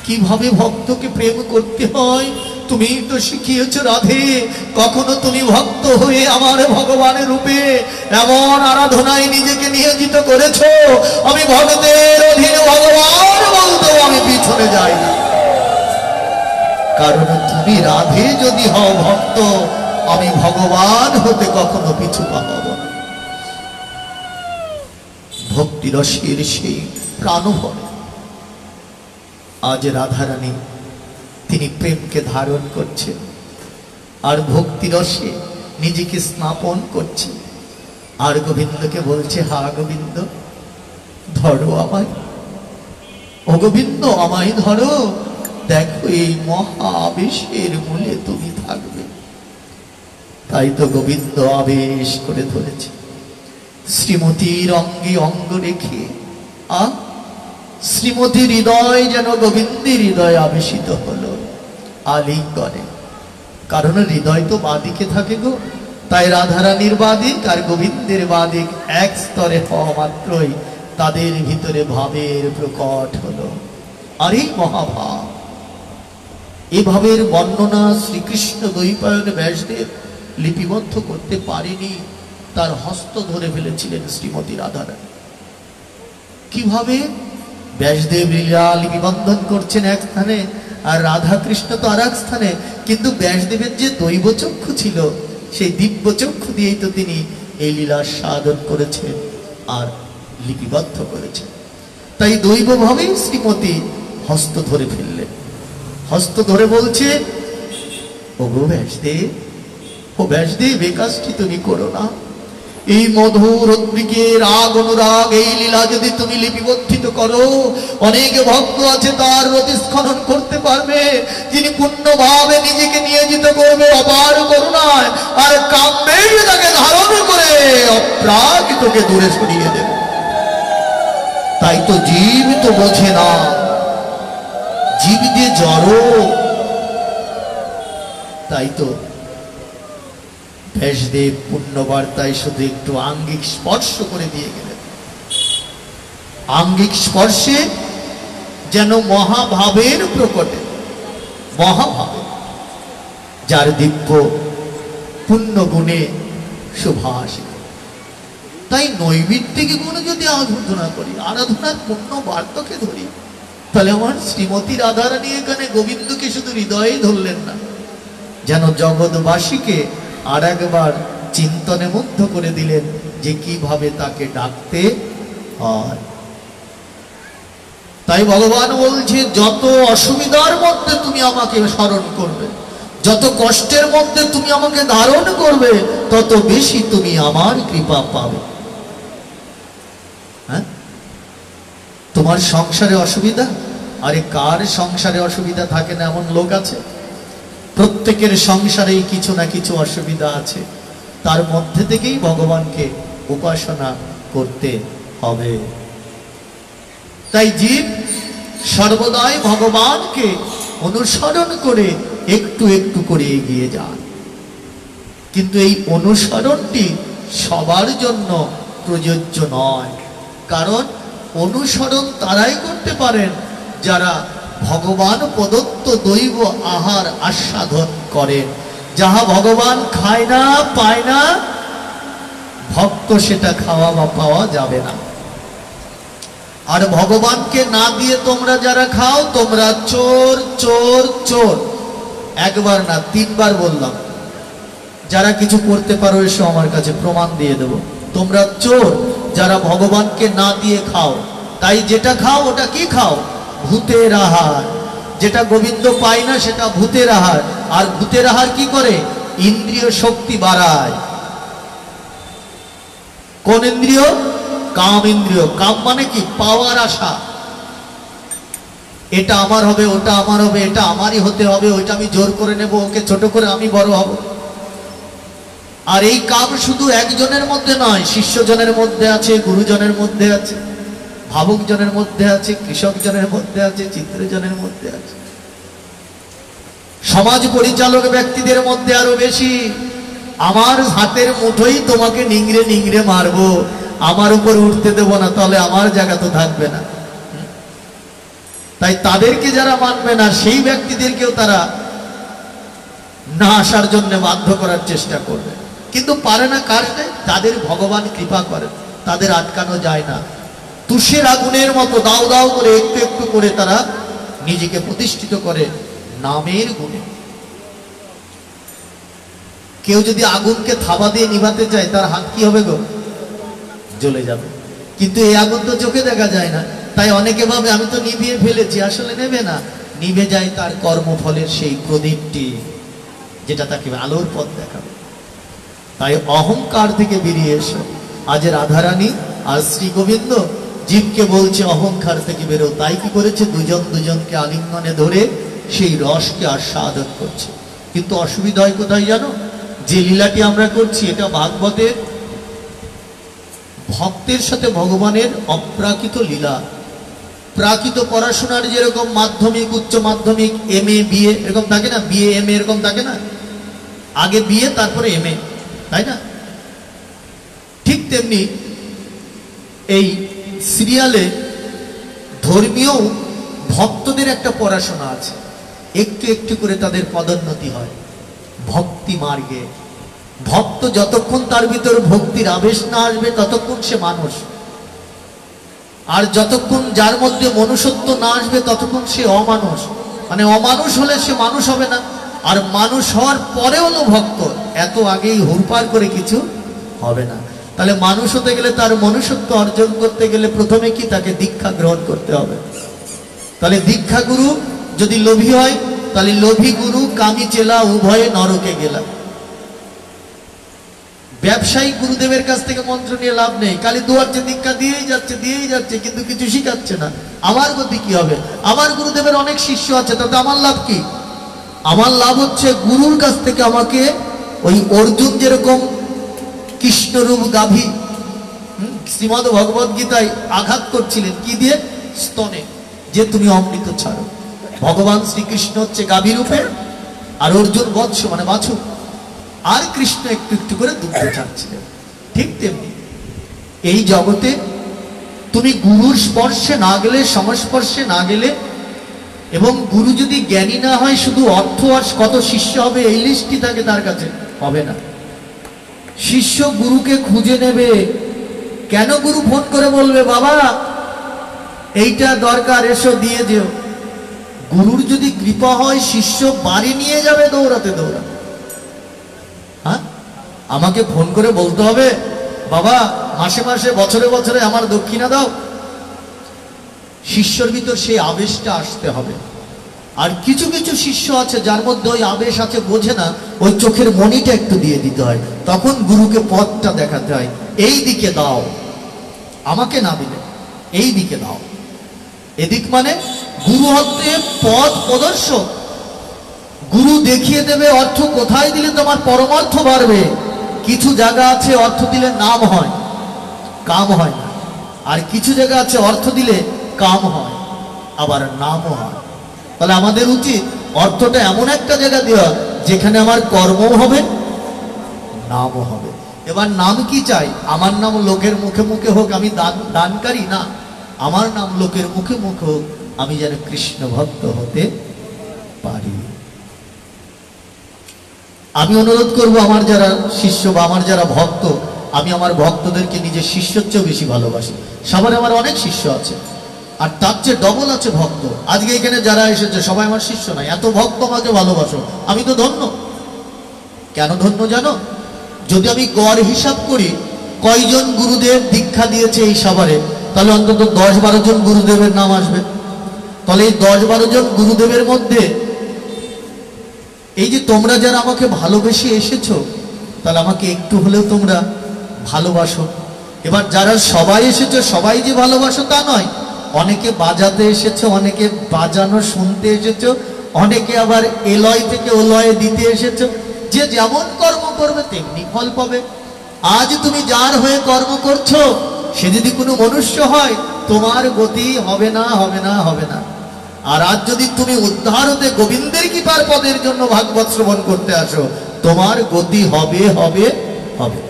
কিভাবে ভক্তকে প্রেম করতে হয়, তুমি তো শিখিয়েছ রাধে। কখনো তুমি ভক্ত হয়ে আমার ভগবানের রূপে এমন আরাধনায় নিজেকে নিয়োজিত করেছো, আমি ভক্তের অধীন ভগবান বলতেও আমি পিছনে যাই না। কারণ তুমি রাধে যদি হও ভক্ত, আমি ভগবান হতে কখনো পিছু পাবো না। ভক্তি রসের সেই প্রাণভরে আজ রাধারানী তিনি প্রেমকে ধারণ করছেন, আর ভক্তি রসে নিজেকে স্নাপন করছেন। আর গোবিন্দকে বলছে, হা গোবিন্দ, ধরো আমায়, ও গোবিন্দ আমায় ধরো, দেখো এই মহা আবেশের মূলে তুমি থাকবে। তাই তো গোবিন্দ আবেশ করে ধরেছে, শ্রীমতীর অঙ্গে অঙ্গ রেখে শ্রীমতীর হৃদয় যেন গোবিন্দের হৃদয় আবেশিত হলো আলিঙ্গনে। কারণ হৃদয় তো বাদিকে থাকে গো, তাই রাধারানীর বাদিক আর গোবিন্দের বাদিক এক স্তরে হওয়া মাত্রই তাদের ভিতরে ভাবের প্রকট হলো। আর এই মহাভাব, এই ভাবের বর্ণনা শ্রীকৃষ্ণ দ্বৈপায়ন ব্যাসদেব লিপিবদ্ধ করতে পারেনি, তার হস্ত ধরে ফেলেছিলেন শ্রীমতী রাধারানী। কিভাবে ব্যাসদেব লীলা লিপিবন্ধন করছেন এক স্থানে, আর রাধা কৃষ্ণ তো আর এক স্থানে, কিন্তু ব্যাসদেবের যে দৈব চক্ষু ছিল, সেই দিব্য চক্ষু দিয়েই তো তিনি এই লীলা সাধন করেছেন আর লিপিবদ্ধ করেছেন। তাই দৈবভাবেই শ্রীমতী হস্ত ধরে ফেললেন। হস্ত ধরে বলছে, ও ব্যাসদেব, ও ব্যাসদেব, এ কাজটি তুমি করো না। এই মধুর উদ্বেগে রাগ অনুরাগ এই লীলা যদি তুমি লিপিবদ্ধিত করো, অনেক ভক্ত আছে তার প্রতিস্খলন করতে পারবে, যিনি পূর্ণভাবে নিজেকে নিয়োজিত করবে অপার করুণায়, আর কাব্যের তাকে ধারণ করে অপ্রাকৃতকে দূরে সরিয়ে দেবে। তাই তো জীব তো বোঝে না, জীব যে জড়। তাই তো ব্যাসদেব পুণ্যবার্তায় শুধু একটু আঙ্গিক স্পর্শ করে দিয়ে গেলেন। আঙ্গিক স্পর্শে যেন মহাভাবের প্রকটে, মহাভাবে যার দিব্য পুণ্য গুণে সুভাষিত। তাই নৈমিত্তিক গুণ যদি আরাধনা করি, আরাধনার পুণ্য বার্তকে ধরি, তাহলে আমার শ্রীমতী রাধারানী এখানে গোবিন্দকে শুধু হৃদয়ে ধরলেন না, যেন জগৎবাসীকে আর একবার চিন্তনে মুগ্ধ করে দিলেন যে কিভাবে তাকে ডাকতে হয়। তাই ভগবান বলছে, যত অসুবিধার মধ্যে তুমি আমাকে স্মরণ করবে, যত কষ্টের মধ্যে তুমি আমাকে ধারণ করবে, তত বেশি তুমি আমার কৃপা পাবে। হ্যাঁ, তোমার সংসারে অসুবিধা, আরে কার সংসারে অসুবিধা থাকে না এমন লোক আছে? প্রত্যেকের সংসারেই কিছু না কিছু অসুবিধা আছে, তার মধ্যে থেকেই ভগবানকে উপাসনা করতে হবে। তাই জীব সর্বদাই ভগবানকে অনুসরণ করে একটু একটু করে এগিয়ে যান। কিন্তু এই অনুসরণটি সবার জন্য প্রযোজ্য নয়, কারণ অনুসরণ তারাই করতে পারেন যারা ভগবান প্রদত্ত দৈব আহার আস্বাদন করেন। যাহা ভগবান খায় না, পায় না, ভক্ত সেটা খাওয়া বা পাওয়া যাবে না। আর ভগবানকে না দিয়ে তোমরা যারা খাও, তোমরা চোর চোর চোর। একবার না, 3 বার বললাম। যারা কিছু করতে পারো এসো আমার কাছে, প্রমাণ দিয়ে দেব। তোমরা চোর যারা ভগবানকে না দিয়ে খাও। তাই যেটা খাও ওটা কি খাও? ভূতের আহার। যেটা গোবিন্দ পায় না সেটা ভূতের আহার। আর ভূতের আহার কি করে? ইন্দ্রিয় শক্তি বাড়ায়। কোন ইন্দ্রিয়? কাম ইন্দ্রিয়। কাম মানে কি? পাওয়ার আশা। এটা আমার হবে, ওটা আমার হবে, এটা আমারই হতে হবে, ওইটা আমি জোর করে নেব, ওকে ছোট করে আমি বড় হব। আর এই কাম শুধু একজনের মধ্যে নয়, শিষ্যজনের মধ্যে আছে, গুরুজনের মধ্যে আছে, ভাবুকজনের মধ্যে আছে, কৃষকজনের মধ্যে আছে, চিত্রজনের মধ্যে আছে, সমাজ পরিচালক ব্যক্তিদের মধ্যে আরো বেশি। আমার হাতের মুঠোই তোমাকে নিংড়ে নিংড়ে মারবো, আমার উপর উঠতে দেব না, তাহলে আমার জায়গা তো থাকবে না। তাই তাদেরকে যারা মানবে না, সেই ব্যক্তিদেরকেও তারা না আসার জন্য বাধ্য করার চেষ্টা করবে। কিন্তু পারে না কারণে তাদের ভগবান কৃপা করেন, তাদের আটকানো যায় না। তুষের আগুনের মতো দাও দাও করে একটু একটু করে তারা নিজেকে প্রতিষ্ঠিত করে নামের গুণে। কেউ যদি আগুনকে থাবা দিয়ে নিভাতে চায়, তার হাত কি হবে গো? জ্বলে যাবে। কিন্তু এই আগুন তো চোখে দেখা যায় না। তাই অনেকে ভাবে আমি তো নিভিয়ে ফেলেছি, আসলে নেবে না। নিভে যায় তার কর্মফলের সেই প্রদীপটি, যেটা তাকে আলোর পথ দেখাবে। তাই অহংকার থেকে বেরিয়ে এসো। আজ রাধারানী আর শ্রী গোবিন্দ জীবকে বলছে অহংকার থেকে বেরো। তাই কি করেছে? দুজন দুজনকে আলিঙ্গনে ধরে সেই রসকে আস্বাদন করছে। কিন্তু অসুবিধা হয় কোথায় জানো? যে লীলাটি আমরা করছি এটা ভাগবতের ভক্তের সাথে ভগবানের অপ্রাকৃত লীলা। প্রাকৃত পড়াশোনার যেরকম মাধ্যমিক, উচ্চ মাধ্যমিক, MA BA এরকম থাকে না, BA MA এরকম থাকে না, আগে BA তারপরে MA, তাই না? ঠিক তেমনি এই সিরিয়ালে ধর্মীয় ভক্তদের একটা পড়াশোনা আছে। একটু একটু করে তাদের পদোন্নতি হয় ভক্তি মার্গে। ভক্ত যতক্ষণ তার ভিতর ভক্তির আবেশ না আসবে ততক্ষণ সে মানুষ, আর যতক্ষণ যার মধ্যে মনুষ্যত্ব না আসবে ততক্ষণ সে অমানুষ। মানে অমানুষ হলে সে মানুষ হবে না, আর মানুষ হওয়ার পরে হলো ভক্ত। এত আগেই হুড়পাড় করে কিছু হবে না। তাহলে মানুষ হতে গেলে, তার মনুষ্যত্ব অর্জন করতে গেলে প্রথমে কি? তাকে দীক্ষা গ্রহণ করতে হবে। তাহলে দীক্ষা গুরু যদি লোভী হয়, তাহলে লোভী গুরু কামী চেলা উভয়ে নরকে গেলা। ব্যবসায়িক গুরুদেবের কাছ থেকে মন্ত্র নিয়ে লাভ নেই। খালি দুয়ারছে দীক্ষা দিয়েই যাচ্ছে, কিন্তু কিছু শিখাচ্ছে না। আমার গতি কি হবে? আমার গুরুদেবের অনেক শিষ্য আছে, তাতে আমার লাভ কি? আমার লাভ হচ্ছে গুরুর কাছ থেকে আমাকে ওই অর্জুন যেরকম কৃষ্ণরূপ গাভী শ্রীমদ ভগবদ গীতায় আঘাত করছিলেন কি দিয়ে? স্তনে, যে তুমি অমৃত ছাড়ো। ভগবান শ্রীকৃষ্ণ হচ্ছে গাভী রূপে, আর অর্জুন বৎস মানে বাছুর, আর কৃষ্ণ একটু একটু করে দুগ্ধ ছাড়ছিলেন। ঠিক তেমনি এই জগতে তুমি গুরুর স্পর্শে না গেলে, সংস্পর্শে না গেলে এবং গুরু যদি জ্ঞানী না হয়, শুধু অর্থ আর কত শিষ্য হবে এই লিস্টই থাকে তার কাছে, হবে না। শিষ্য গুরুকে খুঁজে নেবে। কেন? গুরু ফোন করে বলবে, বাবা এইটা দরকার, এসো দিয়ে যেও। গুরুর যদি কৃপা হয়, শিষ্য বাড়ি নিয়ে যাবে দৌড়াতে দৌড়াতে। হ্যাঁ, আমাকে ফোন করে বলতে হবে, বাবা মাসে মাসে বছরে বছরে আমার দক্ষিণা দাও। শিষ্যর ভিতর সেই আবেশটা আসতে হবে। আর কিছু কিছু শিষ্য আছে যার মধ্যে ওই আবেশ আছে, বোঝে না, ওই চোখের মণিটা একটু দিয়ে দিতে হয়, তখন গুরুকে পথটা দেখাতে হয়, এই দিকে দাও, আমাকে না দিলে এই দিকে দাও। এদিক মানে গুরু হচ্ছে পথ প্রদর্শক। গুরু দেখিয়ে দেবে অর্থ কোথায় দিলে তোমার পরমার্থ বাড়বে। কিছু জায়গা আছে অর্থ দিলে নাম হয়, কাম হয় না। আর কিছু জায়গা আছে অর্থ দিলে কাম হয়, আবার নামও হয়। তাহলে আমাদের উচিত অর্থটা এমন একটা জায়গা দেওয়া যেখানে আমার কর্মও হবে, নামও হবে। এবার নাম কি চাই? আমার নাম লোকের মুখে মুখে হোক, আমি দানকারী না। আমার নাম লোকের মুখে মুখে হোক, আমি যেন কৃষ্ণ ভক্ত হতে পারি। আমি অনুরোধ করব, আমার যারা শিষ্য বা আমার যারা ভক্ত, আমি আমার ভক্তদেরকে নিজের শিষ্যর চেয়েও বেশি ভালোবাসি। সবার আমার অনেক শিষ্য আছে, আর তার চেয়ে ডবল আছে ভক্ত। আজকে এখানে যারা এসেছে সবাই আমার শিষ্য নয়, এত ভক্ত আমাকে ভালোবাসো, আমি তো ধন্য। কেন ধন্য জানো? যদি আমি গড় হিসাব করি কয়জন গুরুদেব দীক্ষা দিয়েছে এই সাভারে, তাহলে অন্তত 10-12 জন গুরুদেবের নাম আসবে। তাহলে এই 10-12 জন গুরুদেবের মধ্যে এই যে তোমরা যারা আমাকে ভালোবেসে এসেছো, তাহলে আমাকে একটু হলেও তোমরা ভালোবাসো। এবার যারা সবাই এসেছো, সবাই যে ভালোবাসো তা নয়। অনেকে বাজাতে এসেছো, অনেকে বাজানো শুনতে এসেছো, অনেকে আবার এলয় থেকে ওলয়ে দিতে এসেছো। যে যেমন কর্ম করবে তেমনি ফল পাবে। আজ তুমি যার হয়ে কর্ম করছো, সে যদি কোনো মনুষ্য হয়, তোমার গতি হবে না, হবে না, হবে না। আর আজ যদি তুমি উদ্ধার হতে গোবিন্দের কৃপার পদের জন্য ভাগবত শ্রবণ করতে আসো, তোমার গতি হবে, হবে, হবে।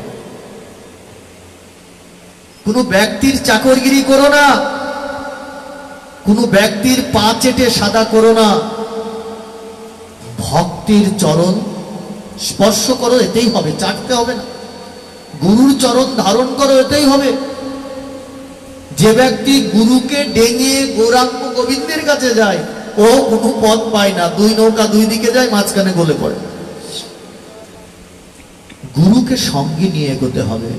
কোনো ব্যক্তির চাকরগিরি করো না, কোনো ব্যক্তির পা চেটে সাদা করো না। ভক্তির চরণ স্পর্শ করো, এতেই হবে, চাটতে হবে না। গুরুর চরণ ধারণ করো, এতেই হবে। যে ব্যক্তি গুরুকে ডেঙে গৌরাঙ্গ গোবিন্দের কাছে যায়, ও কোনো পথ পায় না। দুই নৌকা দুই দিকে যায়, মাঝখানে গলে পড়ে। গুরুকে সঙ্গে নিয়ে এগোতে হবে।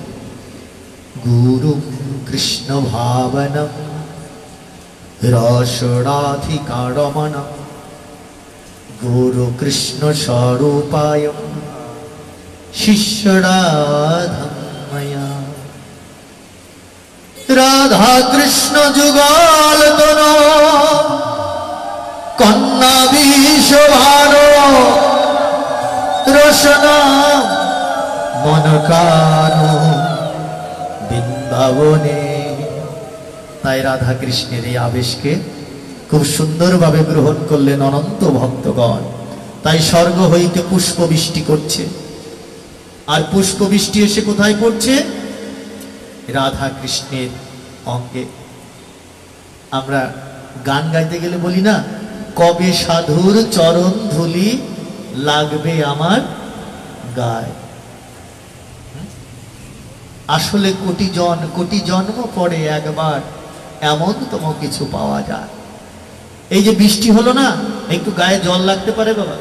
গুরু কৃষ্ণ ভাবনম রসরাধিকারমণম গুরু কৃষ্ণ স্বরূপায় শিষ্যরাধময়া। রাধা কৃষ্ণ যুগল তন কন্যা বিশ্বভার রসনা মনকান বৃন্দাবনে। তাই রাধা কৃষ্ণের এই আবেশকে খুব সুন্দরভাবে গ্রহণ করলেন অনন্ত ভক্তগণ। তাই স্বর্গ হইতে পুষ্প বৃষ্টি করছে, আর পুষ্প বৃষ্টি এসে কোথায় পড়ছে? রাধা কৃষ্ণের অঙ্গে। আমরা গান গাইতে গেলে বলি না, কবে সাধুর চরণ ধুলি লাগবে আমার গায়ে। আসলে কোটি জন্ম পরে একবার এমনতম কিছু পাওয়া যায়। এই যে বৃষ্টি হলো না, একটু গায়ে জল লাগতে পারে বাবা,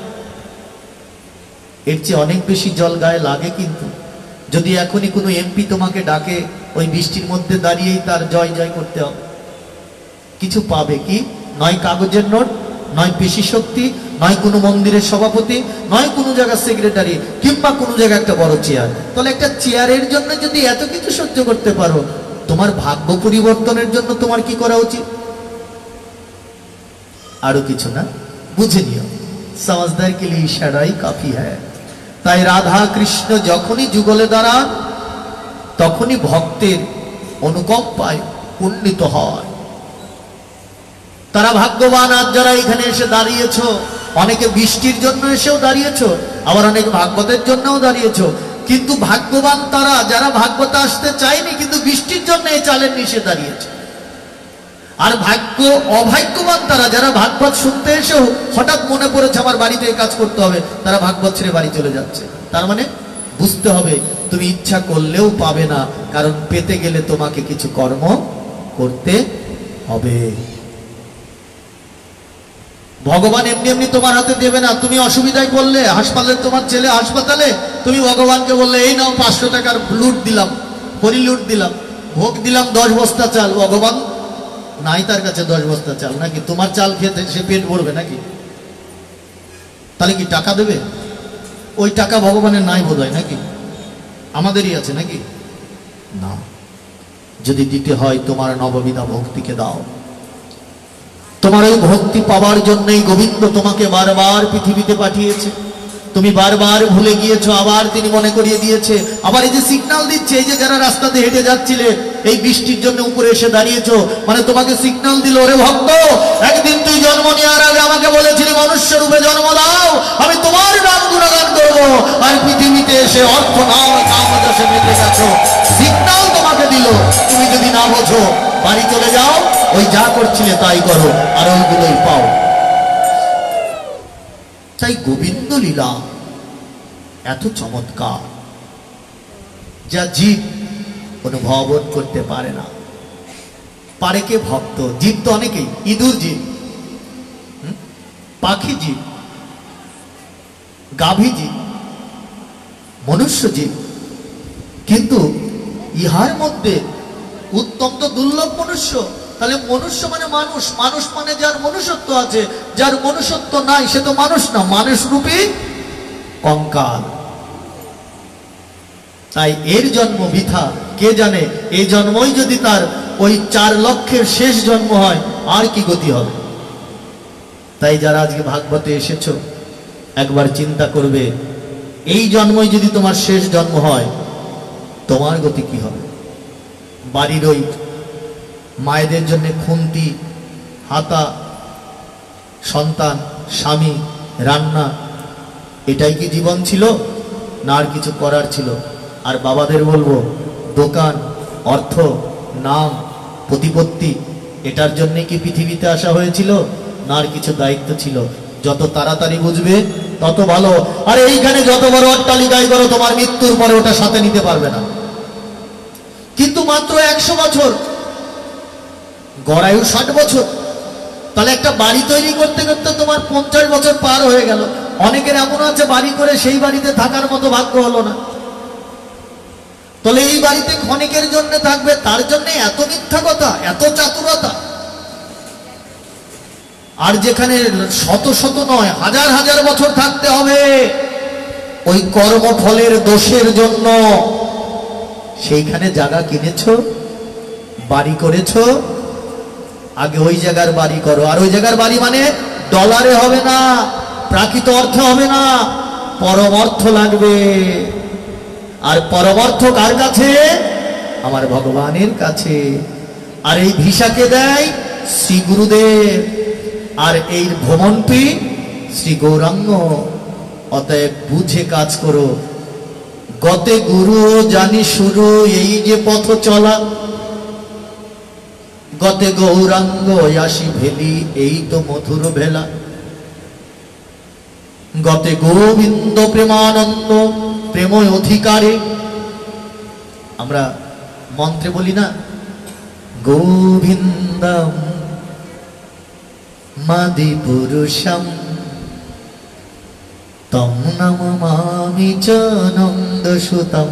এর চেয়ে অনেক বেশি জল গায়ে লাগে। কিন্তু যদি এখনই কোনো এমপি তোমাকে ডাকে, ওই বৃষ্টির মধ্যে দাঁড়িয়েই তার জয় জয় করতে হবে। কিছু পাবে কি? নয় কাগজের নোট, নয় পেশি শক্তি, নয় কোনো মন্দিরের সভাপতি, নয় কোনো জায়গার সেক্রেটারি, কিংবা কোনো জায়গায় একটা বড় চেয়ার। তাহলে একটা চেয়ারের জন্য যদি এত কিছু সহ্য করতে পারো, তোমার ভাগ্য পরিবর্তনের জন্য তোমার কি করা উচিত? আরো কিছু না, বুঝে নিও। समझदार के लिए इशाराई काफी है। তাই রাধা কৃষ্ণ যখনই যুগলে দাঁড়ান, তখনই ভক্তের অনুকম্পায় উন্নীত হয়। তারা ভাগ্যবান। আজ যারা এখানে এসে দাঁড়িয়েছো, অনেকে বৃষ্টির জন্য এসেও দাঁড়িয়েছো, আবার অনেকে ভাগবতের জন্যও দাঁড়িয়েছো। কিন্তু ভাগ্যবান তারা যারা ভাগবত আসতে চায়নি, কিন্তু বৃষ্টির জন্য এই চালের নিচে দাঁড়িয়েছে। আর অভাগ্যবান তারা যারা ভাগবত শুনতে এসেও হঠাৎ মনে পড়েছে আমার বাড়িতে এই কাজ করতে হবে, তারা ভাগবত ছেড়ে বাড়ি চলে যাচ্ছে। তার মানে বুঝতে হবে তুমি ইচ্ছা করলেও পাবে না, কারণ পেতে গেলে তোমাকে কিছু কর্ম করতে হবে। ভগবান এমনি এমনি তোমার হাতে দেবে না। তুমি অসুবিধায় পড়লে, হাসপাতালে তোমার ছেলে হাসপাতালে, তুমি ভগবানকে বললে এই নাও 500 টাকার লুট দিলাম, হরি লুট দিলাম, ভোগ দিলাম 10 বস্তা চাল। ভগবান নাই তার কাছে 10 বস্তা চাল, নাকি তোমার চাল খেতে সে পেট ভরবে নাকি? তাহলে কি টাকা দেবে? ওই টাকা ভগবানের নাই বোধ হয় নাকি? আমাদেরই আছে নাকি? না। যদি দিতে হয় তোমার নববিধা ভক্তিকে দাও। তোমার ওই ভক্তি পাওয়ার জন্যই গোবিন্দ তোমাকে বারবার পৃথিবীতে পাঠিয়েছে। তুমি বারবার ভুলে গিয়েছো, আবার তিনি মনে করিয়ে দিয়েছে। আবার এই যে সিগন্যাল দিচ্ছে, এই যে যারা রাস্তাতে হেঁটে যাচ্ছিলে, এই বৃষ্টির জন্য উপরে এসে দাঁড়িয়েছো, মানে তোমাকে সিগন্যাল দিল, ওরে ভক্ত, একদিন তুই জন্ম নেওয়ার আগে আমাকে বলেছিলি মনুষ্য রূপে জন্ম দাও, আমি তোমার নাম গুণগান করবো। আর পৃথিবীতে এসে অর্থ নাও কামযশে মেতে গেছো। সিগন্যাল তোমাকে দিল, তুমি যদি না বোঝো বাড়ি চলে যাও, ওই যা করছিলে তাই করো, আর ওইগুলোই পাও। তাই গোবিন্দ লীলা এত চমৎকার, যা জীব অনুভব করতে পারে না। পারে কে? ভক্ত। জীব তো অনেকেই, ইঁদুর জীব, পাখি জীব, গাভী জীব, মনুষ্য জীব, কিন্তু ইহার মধ্যে উত্তম তো দুর্লভ মনুষ্য। তাহলে মনুষ্য মানে মানুষ, মানুষ মানে যার মনুষ্যত্ব আছে, যার মনুষ্যত্ব নাই সে তো মানুষ না, মানুষ রূপী কঙ্কাল। তাই এর জন্ম বৃথা। কে জানে এই জন্মই যদি তার ওই 4 লক্ষের শেষ জন্ম হয়, আর কি গতি হবে। তাই যারা আজকে ভাগবতে এসেছো, একবার চিন্তা করবে, এই জন্মই যদি তোমার শেষ জন্ম হয়, তোমার গতি কি হবে। বাড়ির ওই মায়েদের জন্য খুন্তি, হাতা, সন্তান, স্বামী, রান্না, এটাই কি জীবন ছিল, না আর কিছু করার ছিল? আর বাবাদের বলবো, দোকান, অর্থ, নাম, প্রতিপত্তি, এটার জন্য কি পৃথিবীতে আসা হয়েছিল, না আর কিছু দায়িত্ব ছিল? যত তাড়াতাড়ি বুঝবে তত ভালো। আর এইখানে যত বড় অট্টালিকায় করো, তোমার মৃত্যুর পরে ওটা সাথে নিতে পারবে না। কিন্তু মাত্র 100 বছর, গড়ায়ু 60 বছর। তাহলে একটা বাড়ি তৈরি করতে করতে তোমার 50 বছর পার হয়ে গেল। অনেকের এমন আছে বাড়ি করে সেই বাড়িতে থাকার মতো ভাগ্য হলো না। তাহলে এই বাড়িতে ক্ষণিকের জন্য থাকবে, তার জন্য এত মিথ্যা কথা, এত চাতুরতা। আর যেখানে শত শত নয়, হাজার হাজার বছর থাকতে হবে ওই কর্মফলের দোষের জন্য, সেইখানে জায়গা কিনেছো, বাড়ি করেছো, আগে ওই জায়গার বাড়ি করো। আর ওই জায়গার বাড়ি মানে ডলারে হবে না, প্রাকৃত অর্থে হবে না, পরম অর্থ লাগবে। আর পরম অর্থ কার কাছে? আমার ভগবানের কাছে। আর এই ভিসাকে দেয় শ্রী গুরুদেব, আর এই ভ্রমণটি শ্রী গৌরাঙ্গ। অতএব বুঝে কাজ করো। গতে গুরু জানি শুরু, এই যে পথ চলা, গতে গৌরাঙ্গ আসি ভেলি, এই তো মধুর ভেলা। গতে গোবিন্দ প্রেমানন্দ, প্রেম অধিকারে। আমরা মন্ত্রে বলি না, গোবিন্দম মাদি পুরুষম তম নমামি চ নন্দ সুতম।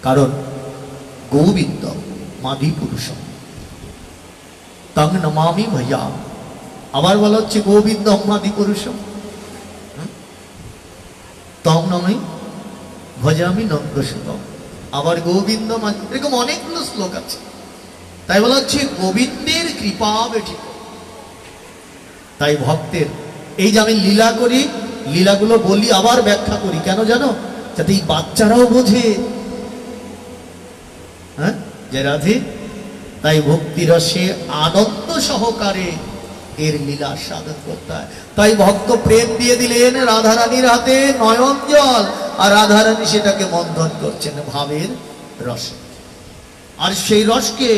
কারণ গোবিন্দ মাদি পুরুষম তং নমামি ভয়া। আবার বলা হচ্ছে গোবিন্দ মাদি পুরুষম তং নমামি ভজামি নন্দ সুতম। আবার গোবিন্দ মাদি, এরকম অনেকগুলো শ্লোক আছে। তাই বলা হচ্ছে গোবিন্দের কৃপা বেঠিক। তাই ভক্তের এই যে আমি লীলা করি, লীলাগুলো বলি, আবার ব্যাখ্যা করি, কেন জানো? যাতে এই বাচ্চারাও বোঝে, হ্যাঁ, যে রাধে। তাই ভক্তি রসে আনন্দ সহকারে এর লীলা সাধন করতে হয়। তাই ভক্ত প্রেম দিয়ে দিলেন রাধারানীর হাতে নয়ন জল, আর রাধারানী সেটাকে মন্থন করছেন ভাবের রসে। আর সেই রসকে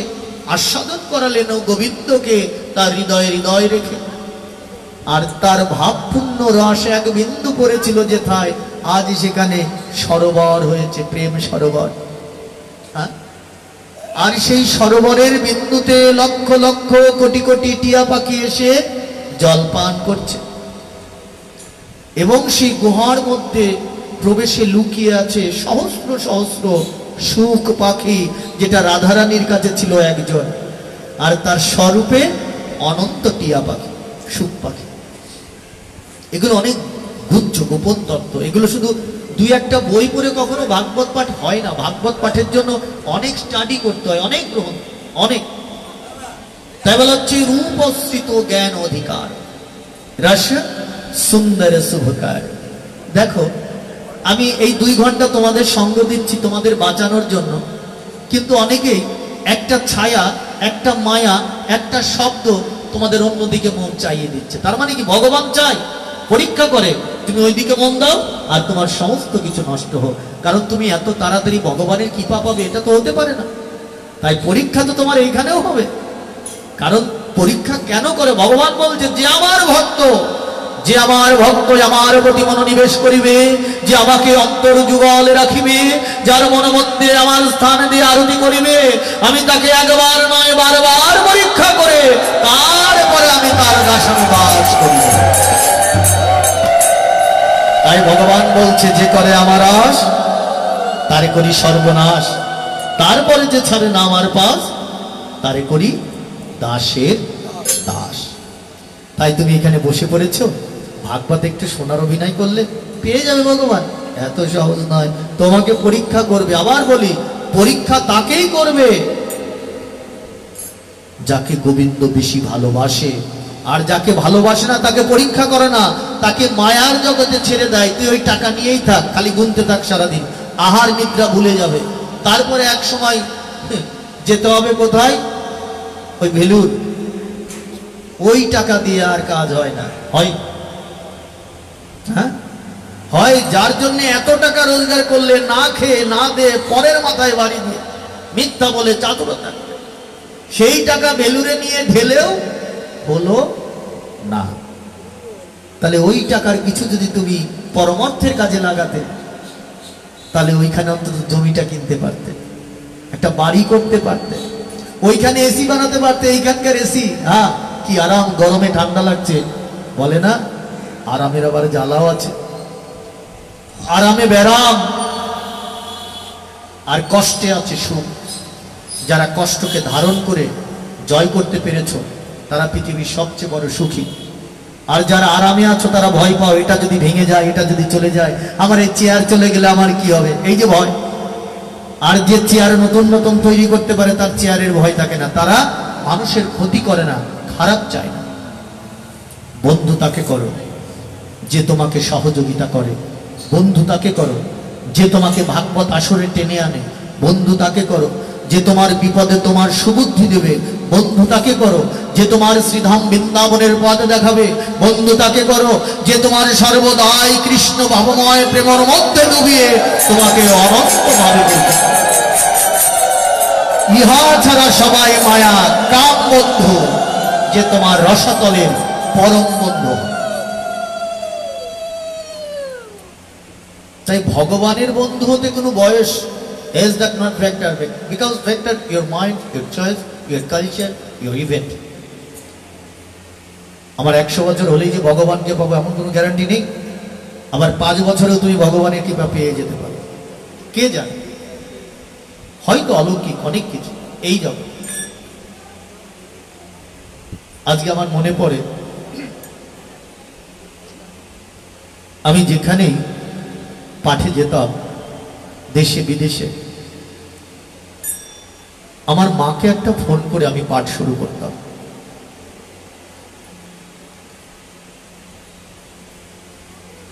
আস্বাদন করালেন গোবিন্দকে তার হৃদয়ে হৃদয় রেখে। আর তার ভাবপূর্ণ রস এক বিন্দু পড়েছিল যেথায়, আজ সেখানে সরোবর হয়েছে, প্রেম সরোবর। আর সেই সরোবরের বিন্দুতে লক্ষ লক্ষ কোটি কোটি টিয়া পাখি এসে জল পান করছে, এবং সেই গুহার মধ্যে প্রবেশে লুকিয়ে আছে সহস্র সহস্র সুখ পাখি, যেটা রাধারানীর কাছে ছিল একজন, আর তার স্বরূপে অনন্ত টিয়া পাখি, সুখ পাখি। এগুলো অনেক গুচ্ছ গোপন তত্ত্ব। এগুলো শুধু দুই একটা বই পড়ে কখনো ভাগবত পাঠ হয় না। ভাগবত পাঠের জন্য অনেক স্টাডি করতে হয়, অনেক গ্রহণ, অনেক। তাই বলা হচ্ছে রূপস্থিত জ্ঞান অধিকার, রস সুন্দর শুভকার। দেখো, আমি এই 2 ঘন্টা তোমাদের সঙ্গ দিচ্ছি তোমাদের বাঁচানোর জন্য, কিন্তু অনেকেই একটা ছায়া, একটা মায়া, একটা শব্দ তোমাদের অন্যদিকে মন চাইয়ে দিচ্ছে। তার মানে কি ভগবান চাই পরীক্ষা করে তুমি ওইদিকে মন দাও আর তোমার সমস্ত কিছু নষ্ট হোক, কারণ তুমি এত তাড়াতাড়ি ভগবানের কৃপা পাবে এটা তো হতে পারে না। তাই পরীক্ষা তো তোমার এইখানেও হবে। কারণ পরীক্ষা কেন করে? ভগবান বলছে যে আমার ভক্ত, যে আমার ভক্ত আমার প্রতি মনোনিবেশ করিবে, যে আমাকে অন্তর যুগল রাখিবে, যার মন মধ্যে আমার স্থান দিয়ে আরতি করিবে, আমি তাকে একবার নয় বারবার পরীক্ষা করে তারপরে আমি তার দাসনে বাস করিব। তাই ভগবান বলছে যে করে আমার আশ তারে করি সর্বনাশ, তারপরে যে ছাড়ে না আমার পাশ তারে করি দাসের দাস। তাই তুমি এখানে বসে পড়েছ, ভাগবত একটু শোনার অভিনয় করলে পেয়ে যাবে ভগবান। এত সহজ নয়, তোমাকে পরীক্ষা করবে। আবার বলি, পরীক্ষা তাকেই করবে যাকে গোবিন্দ বেশি ভালোবাসে, আর যাকে ভালোবাসে না তাকে পরীক্ষা করে না, তাকে মায়ার জগতে ছেড়ে দেয়। তুই ওই টাকা নিয়েই থাক, খালি গুনতে থাক সারাদিন, আহার নিদ্রা ভুলে যাবে। তারপরে এক সময় যেতে হবে কোথায়? ওই ভেলুর। ওই টাকা দিয়ে আর কাজ হয় না। হয় হ্যাঁ, হয় যার জন্য এত টাকা রোজগার করলে না খেয়ে না দে পরের মাথায় বাড়ি দিয়ে মিথ্যা বলে চাতুরতা, সেই টাকা ভেলুরে নিয়ে ঢেলেও হলো না। তাহলে ওই টাকার কিছু যদি তুমি পরমার্থের কাজে লাগাতে, তাহলে ওইখানে অন্তত জমিটা কিনতে পারতে, একটা বাড়ি করতে পারতে, ওইখানে এসি বানাতে পারতে। এইখানকার এসি, হ্যাঁ কি আরাম, গরমে ঠান্ডা লাগছে বলে না, আরামের আবার জ্বালাও আছে। আরামে ব্যারাম আর কষ্টে আছে সুখ। যারা কষ্টকে ধারণ করে জয় করতে পেরেছো তারা পৃথিবীর সবচেয়ে বড় সুখী। আর যারা আরামে আছো তারা ভয় পাও, এটা যদি ভেঙে যায়, এটা যদি চলে যায়, আমার এই চেয়ার চলে গেলে আমার কি হবে, এই যে ভয়। আর যে চেয়ার নতুন নতুন তৈরি করতে পারে তার চেয়ারের ভয় থাকে না। তারা মানুষের ক্ষতি করে না, খারাপ চায় না। বন্ধু তাকে করো যে তোমাকে সহযোগিতা করে, বন্ধু তাকে করো যে তোমাকে ভাগবত আসরে টেনে আনে, বন্ধু তাকে করো যে তোমার বিপদে তোমার সুবুদ্ধি দেবে, বন্ধু তাকে করো যে তোমার শ্রীধাম বৃন্দাবনের পথ দেখাবে, বন্ধু তাকে করো যে তোমার সর্বদাই কৃষ্ণ ভাবময় প্রেমের মধ্যে ডুবিয়ে তোমাকে অনন্ত ভাবে দেবে। ইহা ছাড়া সবাই মায়া, কাম বন্ধু যে তোমার রসাতলের পরম বন্ধু। তাই ভগবানের বন্ধু হতে কোনো বয়স is that not factor, because factor your mind, your choice, your culture, your event. আমার 100 বছর হলেই যে ভগবানকে পাবো এমন কোনো গ্যারান্টি নেই। আবার 5 বছরেও তুমি ভগবানের কৃপা পেয়ে যেতে পারো, কে জানে, হয়তো অলৌকিক অনেক কিছু এই জগৎ। আজকে আমার মনে পড়ে, আমি যেখানেই পাঠে যেতাম দেশে বিদেশে, আমার মাকে একটা ফোন করে আমি পাঠ শুরু করতাম।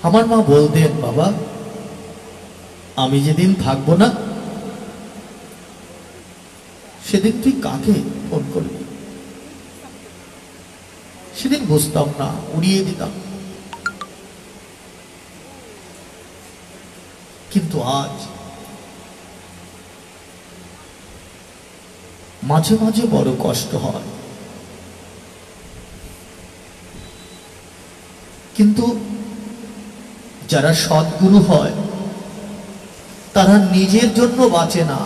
আমার মা বলতেন, বাবা আমি যেদিন থাকবো না সেদিন তুই কাকে ফোন করবি? সেদিন বুঝতাম না, উড়িয়ে দিতাম। কিন্তু আজ মাঝে মাঝে বড় কষ্ট হয়, কিন্তু যারা সদ্গুরু হয় তারা নিজের জন্য বাঁচে না,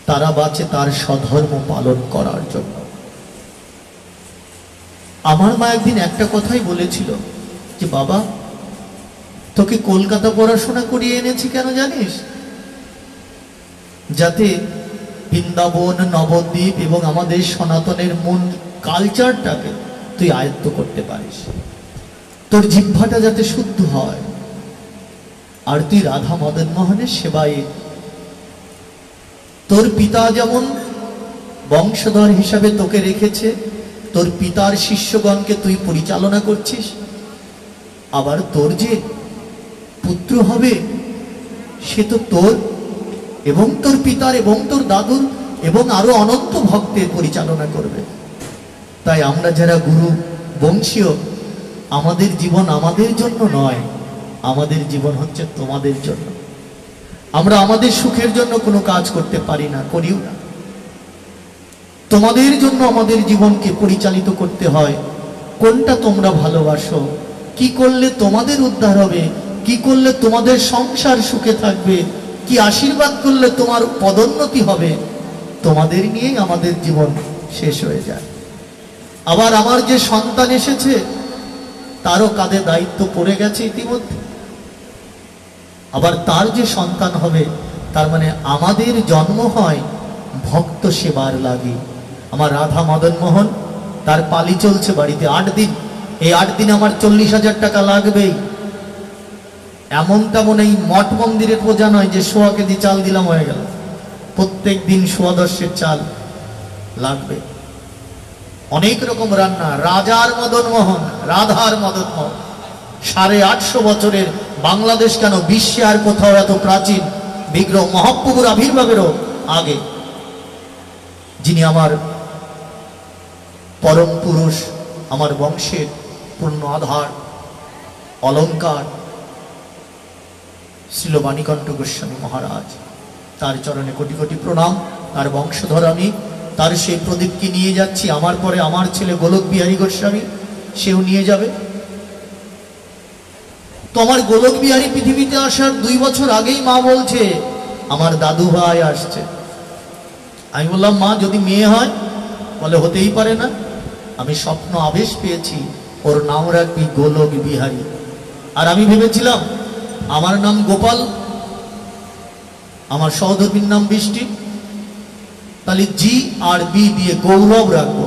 তারা বাঁচে তার স্বধর্ম পালন করার জন্য। আমার মা একদিন একটা কথাই বলেছিল যে বাবা, তোকে কলকাতা পড়াশোনা করিয়ে এনেছি কেন জানিস? যাতে বৃন্দাবন, নবদ্বীপ এবং আমাদের সনাতনের মূল কালচারটাকে তুই আয়ত্ত করতে পারিস, তোর জিহ্বাটা যাতে শুদ্ধ হয়, আর তুই রাধা মদন মোহনের সেবায় তোর পিতা যেমন বংশধর হিসাবে তোকে রেখেছে, তোর পিতার শিষ্যগণকে তুই পরিচালনা করছিস, আবার তোর যে পুত্র হবে সে তো তোর এবং তোর পিতার এবং তোর দাদুর এবং আরো অনন্ত ভক্তের পরিচালনা করবে। তাই আমরা যারা গুরু বংশীয়, আমাদের জীবন আমাদের জন্য নয়, আমাদের জীবন হচ্ছে তোমাদের জন্য। আমরা আমাদের সুখের জন্য কোনো কাজ করতে পারি না, করিও না। তোমাদের জন্য আমাদের জীবনকে পরিচালিত করতে হয়। কোনটা তোমরা ভালোবাসো, কি করলে তোমাদের উদ্ধার হবে, কি করলে তোমাদের সংসার সুখে থাকবে, কি আশীর্বাদ করলে তোমার পদোন্নতি হবে, তোমাদের নিয়েই আমাদের জীবন শেষ হয়ে যায়। আবার আমার যে সন্তান এসেছে তারও কাঁধে দায়িত্ব পড়ে গেছে ইতিমধ্যে, আবার তার যে সন্তান হবে, তার মানে আমাদের জন্ম হয় ভক্ত সেবার লাগে। আমার রাধা মদন মোহন, তার পালি চলছে বাড়িতে 8 দিন। এই 8 দিন আমার 40,000 টাকা লাগবেই। এমন তেমন এই মঠ মন্দিরের পূজা নয় যে 100 কেজি চাল দিলাম হয়ে গেল। প্রত্যেক দিন 110 চাল লাগবে। অনেক রকম রান্না। রাজার মদন মোহন, রাধার মদন মোহন, 850 বছরের বাংলাদেশ কেন, বিশ্বে আর কোথাও এত প্রাচীন বিগ্রহ, মহাপ্রভুর আবির্ভাবেরও আগে, যিনি আমার পরম পুরুষ, আমার বংশের পূর্ণ আধার, অলঙ্কার, শ্রীল বাণীকণ্ঠ গোস্বামী মহারাজ, তার চরণে কোটি কোটি প্রণাম। তার বংশধর আমি, তার সেই প্রদীপকে নিয়ে যাচ্ছি। আমার পরে আমার ছেলে গোলক বিহারী গোস্বামী, সেও নিয়ে যাবে। তো আমার গোলক বিহারী পৃথিবীতে আসার 2 বছর আগেই মা বলছে আমার দাদু ভাই আসছে। আমি বললাম মা, যদি মেয়ে হয়? বলে হতেই পারে না, আমি স্বপ্ন আবেশ পেয়েছি ওর নাম রাখবি গোলক বিহারী। আর আমি ভেবেছিলাম আমার নাম গোপাল, আমার সহধর্মীর নাম বৃষ্টি, তাহলে জি আর বি দিয়ে গৌরব রাখবো।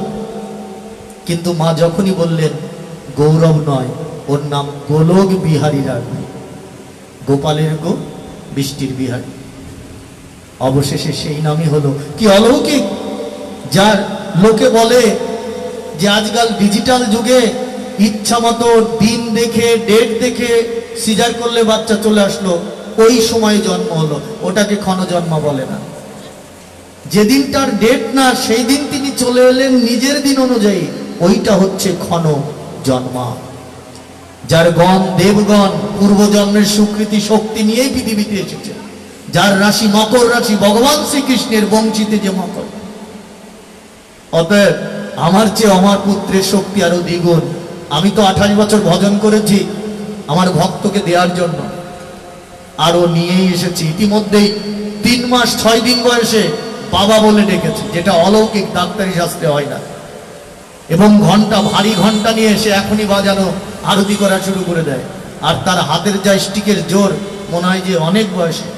কিন্তু মা যখনই বললেন গৌরব নয়, ওর নাম গোলক বিহারী রাখবে, গোপালের গো, বৃষ্টির বিহারী। অবশেষে সেই নামই হলো। কি অলৌকিক! যার লোকে বলে যে আজকাল ডিজিটাল যুগে ইচ্ছা মতো দিন দেখে, ডেট দেখে সিজার করলে বাচ্চা চলে আসলো, ওই সময় জন্ম হলো, ওটাকে ক্ষণজন্মা বলে না। যেদিন তার ডেট না, সেই দিন তিনি চলে এলেন নিজের দিন অনুযায়ী, ওইটা হচ্ছে ক্ষণ জন্মা। যার গণ দেবগণ পূর্বজন্মের স্বীকৃতি শক্তি নিয়েই পৃথিবীতে এসেছে, যার রাশি মকর রাশি, ভগবান শ্রীকৃষ্ণের বংশীতে যে মকর। অতএব আমার চেয়ে আমার পুত্রের শক্তি আরো দ্বিগুণ। আমি তো 28 বছর ভজন করেছি আমার ভক্তকে দেওয়ার জন্য, আরো নিয়েই এসেছি। ইতিমধ্যেই 3 মাস 6 দিন বয়সে বাবা বলে ডেকেছে, যেটা অলৌকিক, ডাক্তারি শাস্ত্রে হয় না। এবং ঘন্টা, ভারী ঘন্টা নিয়ে এসে এখনই বাজানো, আরতি করা শুরু করে দেয়। আর তার হাতের যা স্টিকের জোর, মনে হয় যে অনেক বয়সে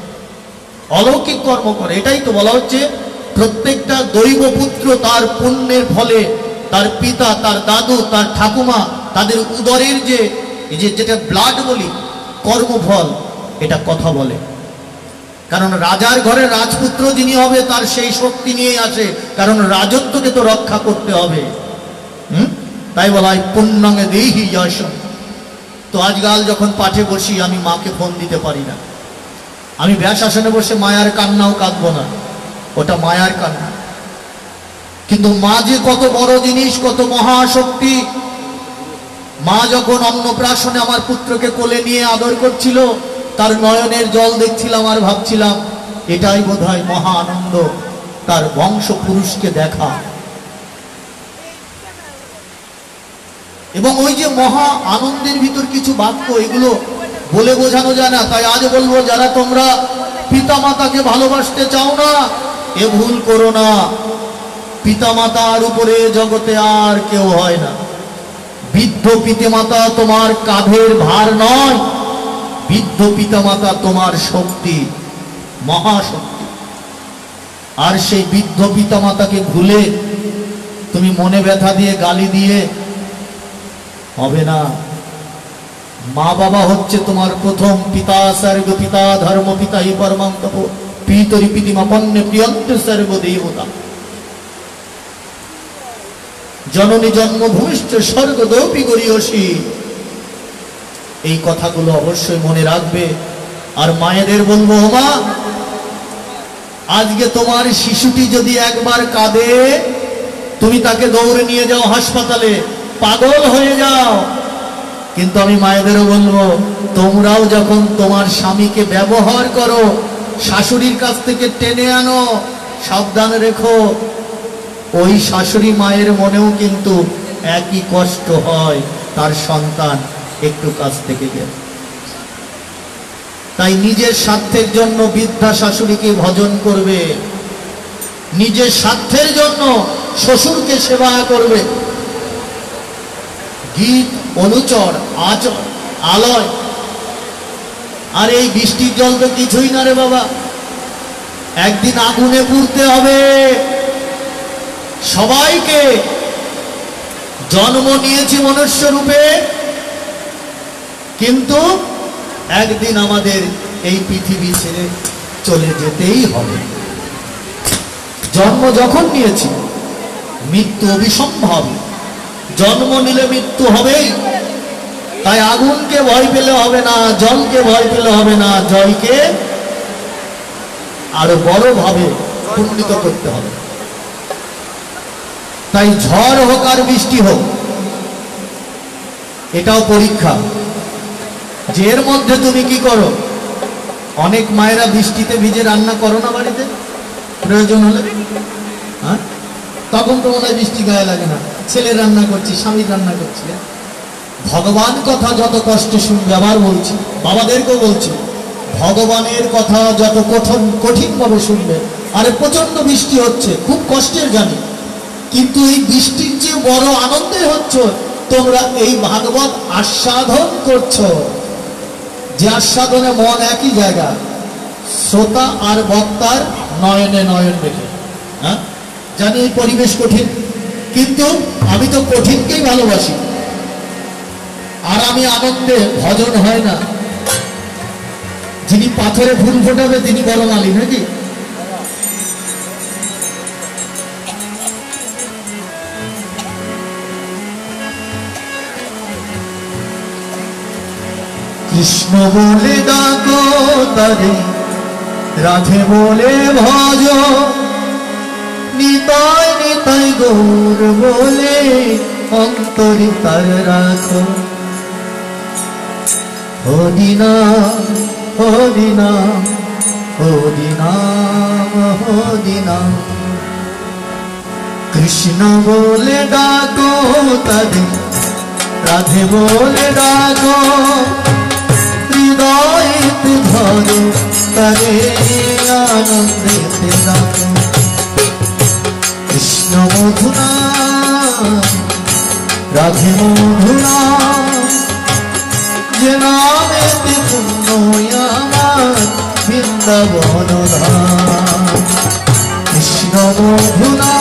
অলৌকিক কর্ম করে। এটাই তো বলা হচ্ছে, প্রত্যেকটা দৈব পুত্র তার পুণ্যের ফলে, তার পিতা, তার দাদু, তার ঠাকুমা, তাদের উদরের যে যেটা ব্লাড বলি, কর্মফল, এটা কথা বলে। কারণ রাজার ঘরে রাজপুত্র যিনি হবে, তার সেই শক্তি নিয়ে আসে, কারণ রাজত্বকে তো রক্ষা করতে হবে। তাই বলা হয় পুণ্যঙ্গে দেহি যশ। তো আজকাল যখন পাঠে বসি, আমি মাকে ফোন দিতে পারি না। আমি ব্যাস আসনে বসে মায়ার কান্নাও কাঁদবো না, ওটা মায়ার কান্না। কিন্তু মা যে কত বড় জিনিস, কত মহাশক্তি। মা যখন অন্নপ্রাশনে আমার পুত্রকে কোলে নিয়ে আদর করছিল, তার নয়নের জল দেখছিলাম আর ভাবছিলাম এটাই বোধহয় মহা আনন্দ। তার বংশ পুরুষকে দেখা। এবং ওই যে মহা আনন্দের ভিতর কিছু বাক্য, এগুলো বলে বোঝানো যায় না। তাই আজ বলবো, যারা তোমরা পিতা মাতাকে ভালোবাসতে চাও না, এ ভুল করো না। পিতা মাতার উপরে জগতে আর কেউ হয় না। বৃদ্ধ পিতামাতা তোমার কাঁধের ভার নয়, বৃদ্ধ পিতামাতা তোমার শক্তি, মহাশক্তি। আর সেই বৃদ্ধ পিতামাতাকে ভুলে তুমি মনে ব্যথা দিয়ে গালি দিয়ে হবে না। মা বাবা হচ্ছে তোমার প্রথম পিতা, স্বর্গ পিতা, ধর্ম পিতা, হি পরমং তপ পিতরি পিতিমাপন্নে প্রিয়ন্ত সর্ব দেবতা। জননী জন্মভূমিষ্ঠ স্বর্গদৌপি গরীয়সী। এই কথাগুলো অবশ্যই মনে রাখবে। আর মায়েদের বলবো, মা, আজকে তোমার শিশুটি যদি একবার কাঁদে, তুমি তাকে দৌড়ে নিয়ে যাও হাসপাতালে, পাগল হয়ে যাও। কিন্তু আমি মায়েদেরও বলবো, তোমরাও যখন তোমার স্বামীকে ব্যবহার করো, শাশুড়ির কাছ থেকে টেনে আনো, সাবধান রেখো। ওই শাশুড়ি মায়ের মনেও কিন্তু একই কষ্ট হয়, তার সন্তান একটু কাছ থেকে গেলে। তাই নিজের স্বার্থের জন্য বৃদ্ধা শাশুড়িকে ভজন করবে, নিজের স্বার্থের জন্য শ্বশুরকে সেবা করবে। গীত, অনুচর, আচর, আলয়। আর এই বৃষ্টির জল তো কিছুই না রে বাবা, একদিন আগুনে পুড়তে হবে। সবাইকে জন্ম নিয়েছি মনুষ্য রূপে, কিন্তু একদিন আমাদের এই পৃথিবী ছেড়ে চলে যেতেই হবে। জন্ম যখন নিয়েছি, মৃত্যু অবিসম্ভব। জন্ম নিলে মৃত্যু হবেই। তাই আগুনকে ভয় পেলে হবে না, জলকে ভয় পেলে হবে না, জলকে আরো বড় ভাবে উন্নীত করতে হবে। তাই ঝড় হোক আর বৃষ্টি হোক, এটাও পরীক্ষা। যে এর মধ্যে তুমি কি করো। অনেক মায়েরা বৃষ্টিতে ভিজে রান্না করো না বাড়িতে, প্রয়োজন হলে। হ্যাঁ, তখন তো মনে হয় বৃষ্টি গায়ে লাগে না, ছেলে রান্না করছি, স্বামী রান্না করছি। ভগবান কথা যত কষ্টে শুনবে, আবার বলছি, বাবাদেরকেও বলছি, ভগবানের কথা যত কঠিন ভাবে শুনবে। আরে প্রচন্ড বৃষ্টি হচ্ছে, খুব কষ্টের জানি, কিন্তু এই বৃষ্টির চেয়ে বড় আনন্দে হচ্ছে তোমরা এই ভাগবত আস্বাদন করছো। যে আস্বাদনে মন একই জায়গা, শ্রোতা আর বক্তার নয়নে নয়ন রেখে। হ্যাঁ, জানি এই পরিবেশ কঠিন, কিন্তু আমি তো কঠিনকেই ভালোবাসি। আর আমি আনন্দে ভজন হয় না। যিনি পাথরে ফুল ফোটাবে তিনি বড় মালি নাকি? কৃষ্ণ বলে ডাকো তারে, রাধে বলে ভজ, নিতাই নিতাই গৌর বলে অন্তরে তার রাখো। হরি নাম, হরি নাম, হরি নাম, হরি নাম। কৃষ্ণ বলে ডাকো তারে, রাধে বলে ডাকো, হৃদয়েতে ধরো তারে, আনন্দেতে রাখো। কৃষ্ণ মধুনা, রাধে মধুনা, যে নামেতে পুণ্য আমার বৃন্দাবন ধাম। কৃষ্ণ মধুনা,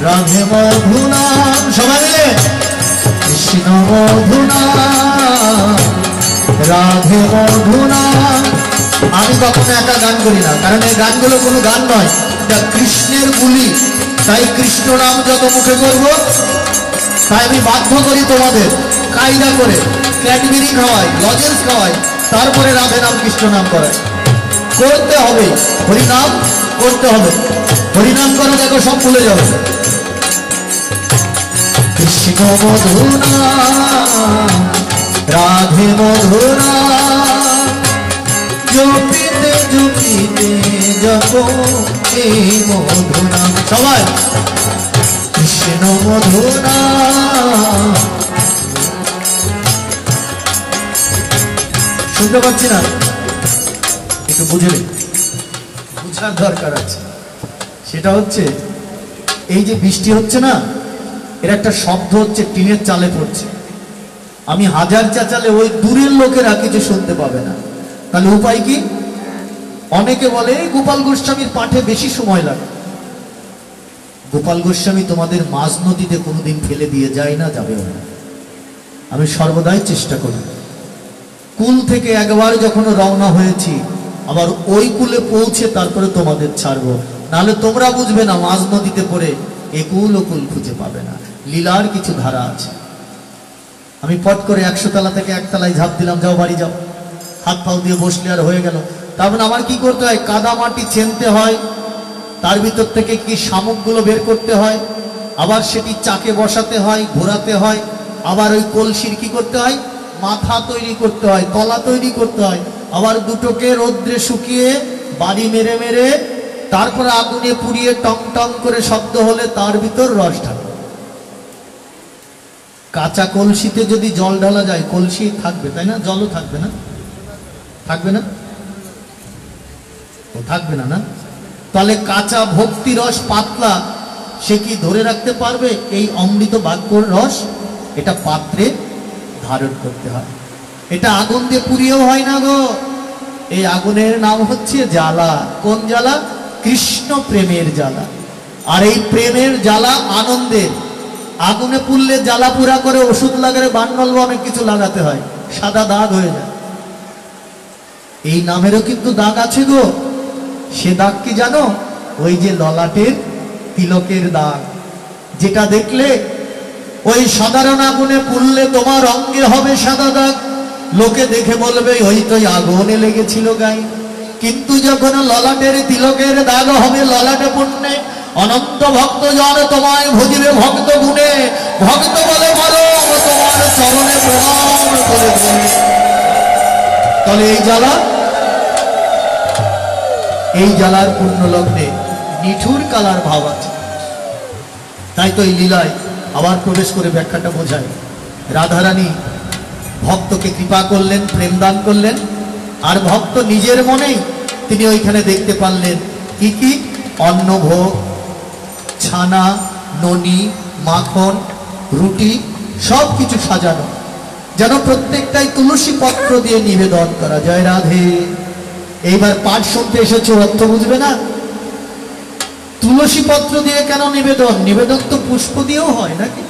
রাধে মধুনা, সবাই মিলে কৃষ্ণ মধুনা, রাধে মধুনা। আমি কখনো একা গান করি না, কারণ এই গানগুলো কোনো গান নয়, এটা কৃষ্ণের বুলি। তাই কৃষ্ণ নাম যত মুখে করব, তাই আমি বাধ্য করি তোমাদের কায়দা করে ক্যাডবেরি খাওয়াই, লজেন্স খাওয়াই, তারপরে রাধে নাম কৃষ্ণ নাম করাই। করতে হবে, হরিনাম করতে হবে। হরিনাম করো, দেখো সব ভুলে যাবে। কৃষ্ণ মধুনা, রাধে মধুনা, জপিতে জপিতে লইতে যাব এই মধুনাম। সবাই কৃষ্ণ মধুনাম। শুনতে পাচ্ছি না, একটু বুঝলে, বুঝার দরকার আছে। সেটা হচ্ছে এই যে বৃষ্টি হচ্ছে না, এর একটা শব্দ হচ্ছে টিনের চালে পড়ছে। আমি হাজার চেঁচালে ওই দূরের লোকেরা কিছু শুনতে পাবে না। তাহলে উপায় কি? অনেকে বলে গোপাল গোস্বামীর পাঠে বেশি সময় লাগে। গোপাল গোস্বামী তোমাদের মাঝ নদীতে কোনোদিন ফেলে দিয়ে যায় না, যাবেও না। আমি সর্বদাই চেষ্টা করি কুল থেকে একবার যখন রওনা হয়েছি আবার ওই কুলে পৌঁছে তারপরে তোমাদের ছাড়বো, নাহলে তোমরা বুঝবে না মাঝ নদীতে পড়ে একুল ও কুল খুঁজে পাবে না। লীলার কিছু ধারা আছে। আমি পট করে 100 তলা থেকে 1 তলায় ঝাঁপ দিলাম, যাও বাড়ি যাও, হাত পাও দিয়ে বসলে আর হয়ে গেল। তারপরে আমার কি করতে হয়? কাদা মাটি চেনতে হয়, তার ভিতর থেকে কি শামুকগুলো বের করতে হয়, আবার সেটি চাকে বসাতে হয়, ঘোরাতে হয়, আবার ওই কলসির কি করতে হয়? মাথা তৈরি করতে হয়, তলা তৈরি করতে হয়, আবার দুটোকে রৌদ্রে শুকিয়ে বাড়ি মেরে মেরে তারপরে আগুনে পুড়িয়ে টং টং করে শব্দ হলে তার ভিতর রস ঢালে। কাঁচা কলসিতে যদি জল ঢালা যায় কলসি থাকবে, তাই না? জলও থাকবে না, থাকবে না, ও থাকবে না, না? তাহলে কাঁচা ভক্তি রস পাতলা, সে কি ধরে রাখতে পারবে এই অমৃত বাক্যর রস? এটা পাত্রে ধারণ করতে হয়। এটা আগুন দিয়ে পুড়িয়েও হয় না গো। এই আগুনের নাম হচ্ছে জ্বালা। কোন জ্বালা? কৃষ্ণ প্রেমের জ্বালা। আর এই প্রেমের জ্বালা আনন্দের। আগুনে পুড়লে জ্বালা পুরা করে ওষুধ লাগালে বানমল অনেক কিছু লাগাতে হয়, সাদা দাগ হয়ে যায়। এই নামেরও কিন্তু দাগ আছে গো। সে দাগ কি জানো? ওই যে ললাটের তিলকের দাগ, যেটা দেখলে ওই সাধারণ আগুনে পুড়লে তোমার অঙ্গে হবে সাদা দাগ, লোকে দেখে বলবে ওই তো আগুনে লেগেছিল গায়ে। কিন্তু যখন ললাটের তিলকের দাগ হবে ললাটে পুণ্যে, অনন্ত ভক্ত জন তোমায় ভজিবে ভক্ত গুণে, ভক্ত বলে বলো তোমার চরণে প্রণাম করে বলে। তাহলে এই জ্বালার পূর্ণ লগ্নে নিঠুর কালার ভাব আছে। তাই তো এই লীলায় আবার প্রবেশ করে ব্যাখ্যাটা বোঝায়। রাধারানী ভক্তকে কৃপা করলেন, প্রেম দান করলেন, আর ভক্ত নিজের মনেই তিনি ওইখানে দেখতে পারলেন কি কি? অন্নভোগ, ছানা, ননি, মাখন, রুটি সব কিছু সাজানো, যেন প্রত্যেকটাই তুলসী পত্র দিয়ে নিবেদন করা। জয় রাধে। এইবার পাঠ শুনতে এসেছো, অর্থ বুঝবে না? তুলসী পত্র দিয়ে কেন নিবেদন? নিবেদন তো পুষ্প দিয়েও হয় নাকি?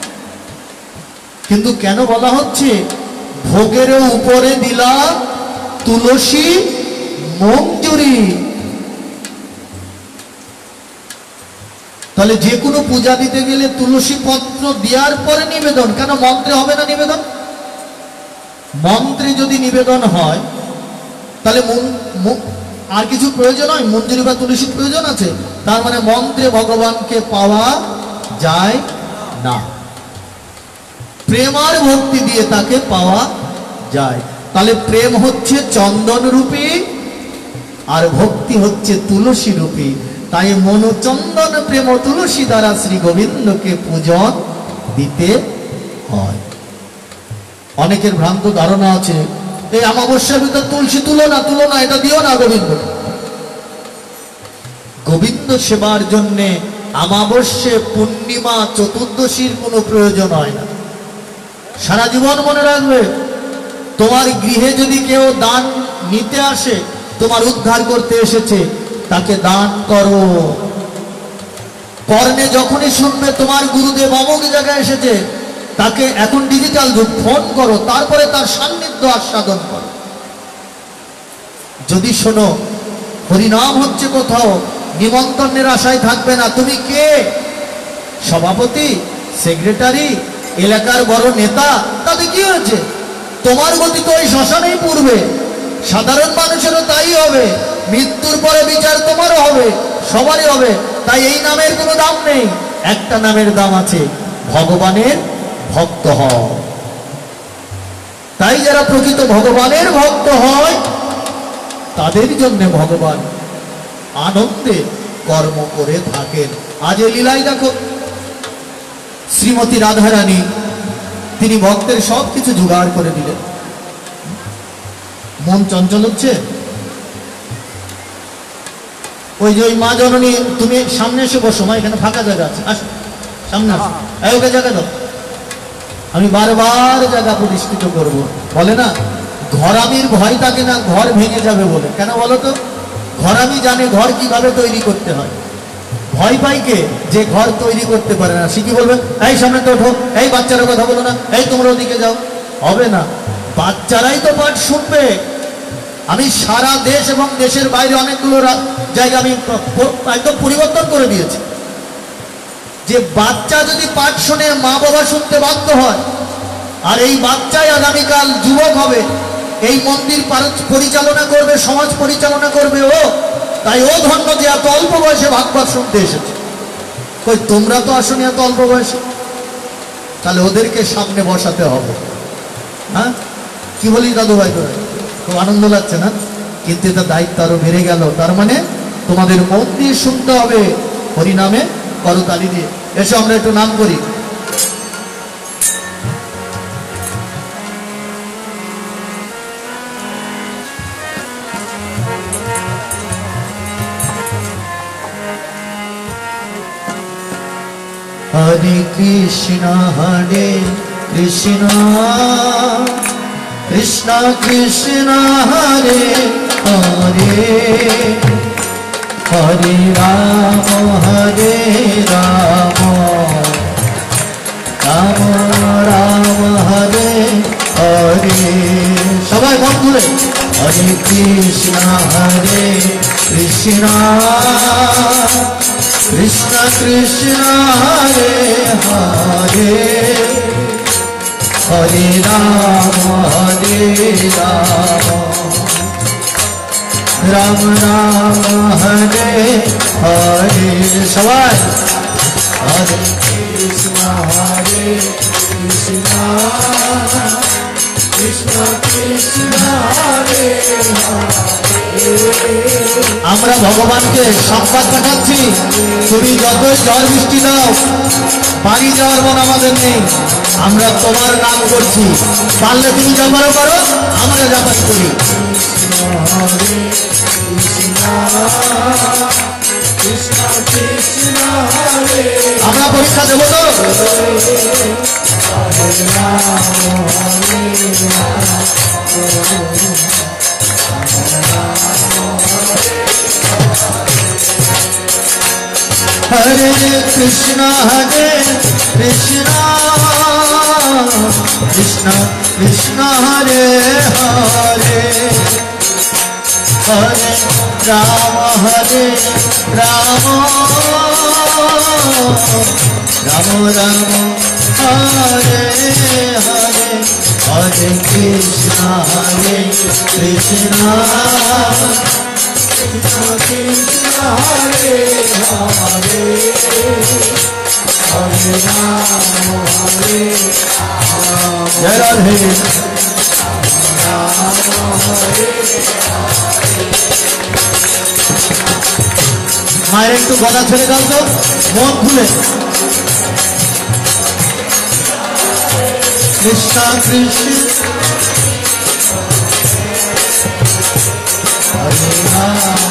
কিন্তু কেন বলা হচ্ছে ভোগের উপরে দিলা তুলসী মঞ্জুরি? তাহলে যে কোনো পূজা দিতে গেলে তুলসী পত্র দেওয়ার পরে নিবেদন কেন? মন্ত্রে হবে না নিবেদন? মন্ত্রে যদি নিবেদন হয় তাহলে আর কিছু প্রয়োজন হয়? মঞ্জুরি বা তুলসীর প্রয়োজন আছে? তার মানে মন্ত্রে ভগবানকে পাওয়া যায় না, প্রেম আর ভক্তি দিয়ে তাকে পাওয়া যায়। তাহলে প্রেম হচ্ছে চন্দন রূপী আর ভক্তি হচ্ছে তুলসী রূপী। তাই মনোচন্দন প্রেম তুলসী দ্বারা শ্রী গোবিন্দকে পূজন দিতে হয়। অনেকের ভ্রান্ত ধারণা আছে এই অমাবস্যার ভিতর তুলসী তুলো না, এটা দিও না গোবিন্দ। গোবিন্দ সেবার জন্য অমাবস্যা, পূর্ণিমা, চতুর্দশীর কোনো প্রয়োজন হয় না। সারা জীবন মনে রাখবে, তোমার গৃহে যদি কেউ দান নিতে আসে, তোমার উদ্ধার করতে এসেছে, তাকে দান করো। কর্ণে যখনই শুনবে তোমার গুরুদেব অমুক জায়গায় এসেছে, তাকে, এখন ডিজিটাল যুগ, ফোন করো, তারপরে তার সান্নিধ্য আস্বাদন করো। যদি শোনো হরিনাম হচ্ছে কোথাও, নিমন্ত্রণের আশায় থাকবে না। তুমি কে? সভাপতি, সেক্রেটারি, এলাকার বড় নেতা, তাতে কি হয়েছে? তোমার গতি তো ওই শ্মশানেই পূর্বে। সাধারণ মানুষেরও তাই হবে, মৃত্যুর পরে বিচার তোমারও হবে, সবারই হবে। তাই এই নামের কোনো দাম নেই। একটা নামের দাম আছে, ভগবানের ভক্ত হও। তাই যারা প্রকৃত ভগবানের ভক্ত হয় তাদের জন্য ভগবান আনন্দে কর্ম করে থাকেন। আজ এই লীলাই দেখো, শ্রীমতী রাধারানী তিনি ভক্তের সব কিছু জোগাড় করে দিলেন। মন চঞ্চল হচ্ছে? ওই যে ওই মা জননী, তুমি সামনে এসে বসো, মা এখানে ফাঁকা জায়গা আছে, আসো সামনে আসো, ওকে জায়গা দাও। আমি বারবার জায়গা প্রতিষ্ঠিত করব। বলে না ঘরামির ভয় থাকে না ঘর ভেঙে যাবে বলে, কেন বলো তো? ঘরামি জানে ঘর কিভাবে তৈরি করতে হয়। ভয় পাই কে? যে ঘর তৈরি করতে পারে না। সে কি বলবে, এই সামনে তো ওঠো, এই বাচ্চারা কথা বলো না, এই তোমরা ওদিকে যাও। হবে না, বাচ্চারাই তো পাঠ শুনবে। আমি সারা দেশ এবং দেশের বাইরে অনেকগুলো জায়গা আমি একদম পরিবর্তন করে দিয়েছি, যে বাচ্চা যদি পাঠ শোনে মা বাবা শুনতে বাধ্য হয়, আর এই বাচ্চাই আগামীকাল যুবক হবে, এই মন্দির পরিচালনা করবে, সমাজ পরিচালনা করবে ও। তাই ও ধন্য যে এত অল্প বয়সে ভাগবত শুনতে এসেছে। কই তোমরা তো আসনি এত অল্প বয়সে, তাহলে ওদেরকে সামনে বসাতে হবে। হ্যাঁ কি বলিস দাদু ভাই, তোরা খুব আনন্দ লাগছে না? কিন্তু এটা দায়িত্ব আরো বেড়ে গেল। তার মানে তোমাদের মন দিয়ে শুনতে হবে, হরিনামে করতালি দিয়ে। এসো আমরা একটু নাম করি। হরে কৃষ্ণ কৃষ্ণ কৃষ্ণ কৃষ্ণ হরে হরে, হরে রাম রাম রাম হরে হরে। সবাই মন খুলে হরে কৃষ্ণ কৃষ্ণ কৃষ্ণ কৃষ্ণ হরে হরে, হরে রাম রাম রাম হরে হরে। সবাই হরে কৃষ্ণ কৃষ্ণ কৃষ্ণ কৃষ্ণ হরে হরে। আমরা ভগবানকে সংবাদ পাঠাচ্ছি, তুমি যতই ঝড় বৃষ্টি দাও, বাড়ি যাওয়ার মন আমাদের নেই। আমরা তোমার নাম করছি, পারলে তুমি জপারও করো, আমরা জপাই করি। আমরা পরীক্ষা দেবো তো? হরে কৃষ্ণ কৃষ্ণ কৃষ্ণ কৃষ্ণ হরে হরে, হরে রাম রাম রাম রাম হরে হরে, হরে কৃষ্ণ কৃষ্ণ কৃষ্ণ হরে হরে, হরে রাম জয় রাধে মায়ের একটু গলা ছেড়ে দাও তো, মন খুলে। কৃষ্ণ কৃষ্ণ হরে রাম।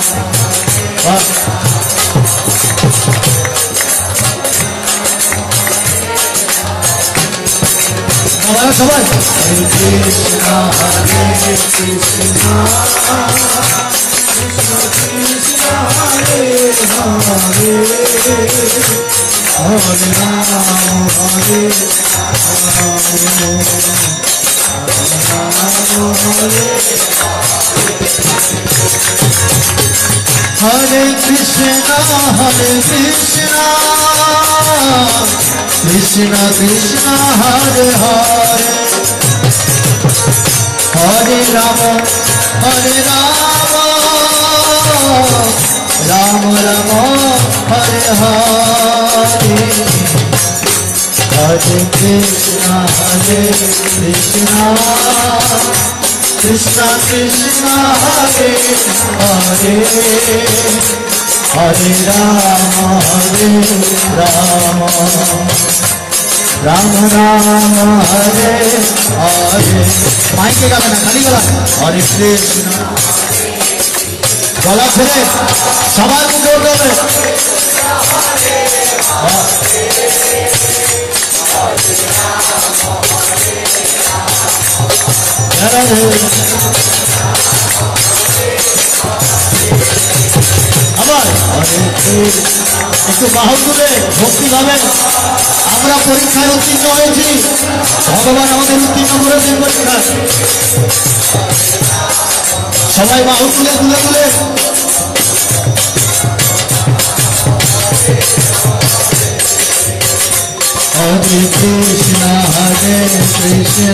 সবাই হরে কৃষ্ণ কৃষ্ণ কৃষ্ণ হরে হরে, হরে রাম হরে কৃষ্ণ কৃষ্ণ কৃষ্ণ হরে হরে, হরে রাম রাম রাম হরে হরে, হরে কৃষ্ণ কৃষ্ণ কৃষ্ণ কৃষ্ণ হরে হরে, হরে রাম রাম রাম হরে হরে। মাইকে গাবে না, খালি গলা হরে কৃষ্ণ। গলা ছেড়ে সবার মুখে উঠে হবে। আবার একটু বাহু তুলে ভক্তি ভাবে আমরা পরীক্ষায় উত্তীর্ণ হয়েছি, ভগবান আমাদের উত্তীর্ণ করেছেন পরীক্ষা। সবাই বাহু তুলে তুলে তুলে হরে কৃষ্ণ হরে কৃষ্ণ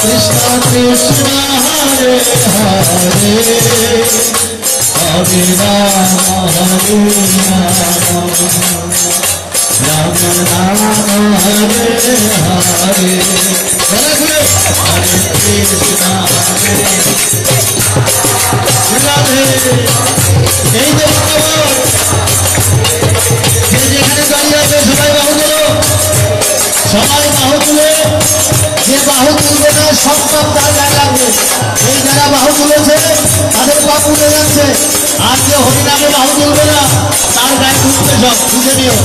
কৃষ্ণ কৃষ্ণ হরে হরে হরে রাম রাম রাম হরে হরে। হরে কৃষ্ণ হরে এই যে যেখানে দাঁড়িয়ে আছে সবাই বাহু তুলো, সবাই বাহু তুলে। যে বাহু তুলবে না সব পাপ তার গায়ে লাগবে। এই যারা বাহু তুলেছে তাদের পাপ উঠে যাচ্ছে, আর যে হরিনামে বাহু তুলবে না তার গায়ে ঢুকবে সব। বুঝে নিও,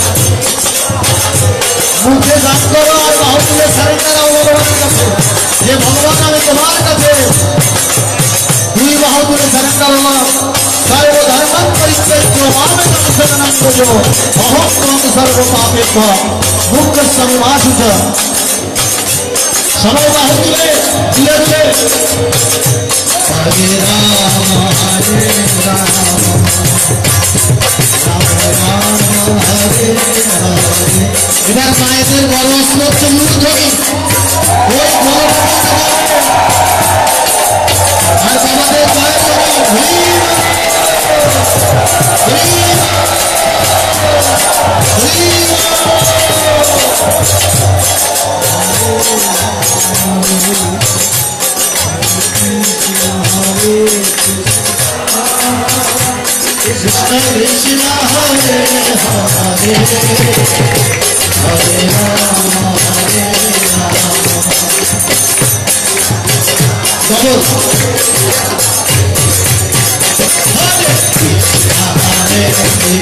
মুখে গান করো আর বাহু তুলে সারেন্ডার হও ভগবানের কাছে। যে ভগবান আমি তোমার কাছে দুই বাহু তুলে সারেন্ডার হলাম। সর্বধর্মাং পরিত্যজ্য মামেকং শরণং ব্রজ অহং ত্বং সর্বপাপেভ্যো মোক্ষয়স্যামি মা শুচঃ। সবাই বাহু তুলে তুলে তুলে হরে রাম হরে রাম রাম রাম হরে হরে। এবার মায়েদের বড় অস্ত্র হচ্ছে মূর্ধনি। ওই বড় আর বাবাদের জয় কৃষ্ণ কৃষ্ণ হরে হরে হরে রাম হরে রাম। হরে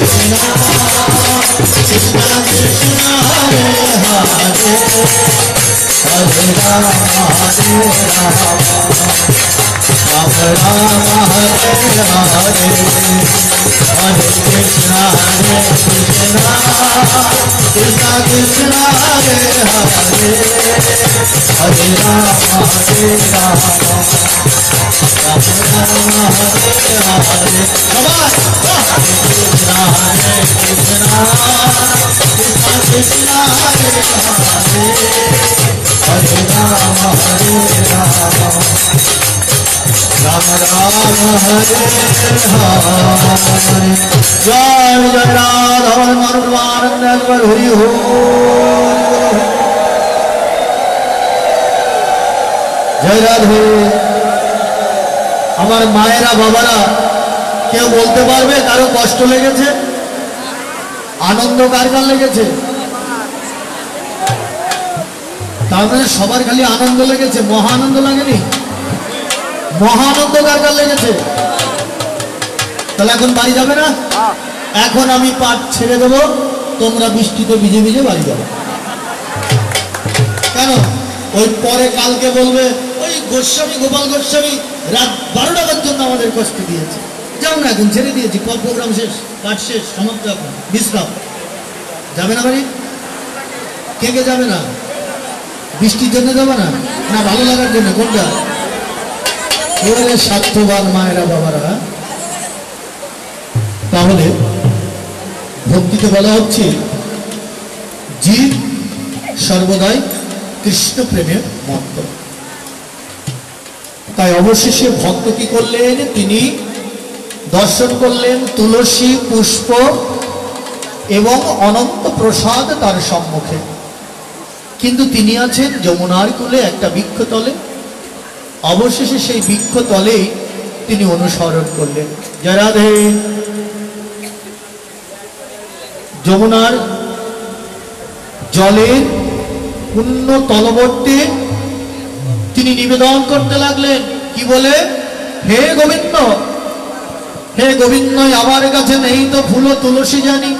কৃষ্ণ কৃষ্ণ কৃষ্ণ হরে হরে হরে রাম হরে রাম রাম রাম হরে হরে হরে কৃষ্ণ হরে কৃষ্ণ কৃষ্ণ কৃষ্ণ হরে হরে হরে রাম হরে রাম রাম রাম হরে হরে। সবাই কৃষ্ণ হরে কৃষ্ণ কৃষ্ণ কৃষ্ণ হরে হরে হরে রাম হরে রাম রাম রাম হরে হরে। জয় জয় রাধা মানবানন্দ একবার হরি হো। জয় রাধে। আমার মায়েরা বাবারা কেউ বলতে পারবে কারো কষ্ট লেগেছে? আনন্দ কার কার লেগেছে? তার মানে সবার খালি আনন্দ লেগেছে, মহা আনন্দ লাগেনি? মহা আনন্দ কার কার লেগেছে? তাহলে এখন বাড়ি যাবে না? এখন আমি পাঠ ছেড়ে দেবো, তোমরা বৃষ্টিতে ভিজে ভিজে বাড়ি যাবে। কেন? ওই পরে কালকে বলবে ওই গোস্বামী গোপাল গোস্বামী রাত 12টা পর্যন্ত আমাদের কষ্ট দিয়েছে। যাও না, এখন ছেড়ে দিয়েছি, প্রোগ্রাম শেষ, পাঠ শেষ, সমাপ্ত, এখন বিশ্রাম। যাবে না বাড়ি? কে কে যাবে না? বৃষ্টির জন্য যাবে না, না ভালো লাগার জন্য? কোনটা? ওরে স্বার্থবান মায়েরা বাবারা। তাহলে ভক্তিতে বলা হচ্ছে জীব সর্বদাই কৃষ্ণ প্রেমে মত্ত। তাই অবশেষে ভক্ত কি করলেন? তিনি দর্শন করলেন তুলসী পুষ্প এবং অনন্ত প্রসাদ তার সম্মুখে, কিন্তু তিনি আছেন যমুনার কূলে একটা বৃক্ষতলে। অবশেষে সেই বৃক্ষতলেই তিনি অনুসরণ করলেন। জয় রাধে। যমুনার জলের পূর্ণ তলবর্তী তিনি নিবেদন করতে লাগলেন। কি বলে? হে গোবিন্দ, হে গোবিন্দ, আমার কাছে নেই তো ফুল তুলসী জানি,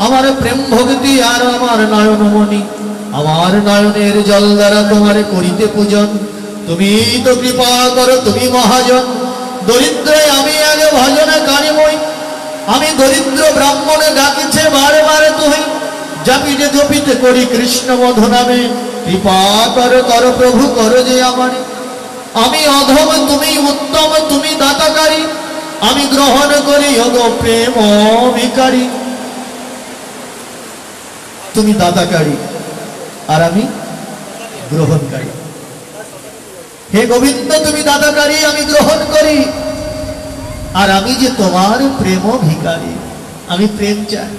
আমার প্রেম ভক্তি আর আমার নয়নমণি, আমার নয়নের জল দ্বারা তোমার করিতে পূজন। তুমি তো কৃপা করো, তুমি মহাজন। দরিদ্রে আমি আগে ভজনে কারিমই, আমি দরিদ্র ব্রাহ্মণে ডাকিছে বারে বারে তুই, জাপিতে জপিতে করি কৃষ্ণ বধ নামে, কৃপা করো করো প্রভু করো যে আমার। আমি অধম তুমি উত্তম, তুমি দাতাকারী, আমি গ্রহণ করি ওগো প্রেম ভিখারি। তুমি দাতাকারী আর আমি গ্রহণকারী। হে গোবিন্দ, তুমি দাতাকারী, আমি গ্রহণ করি, আর আমি যে তোমার প্রেম ভিখারি, আমি প্রেম চাই।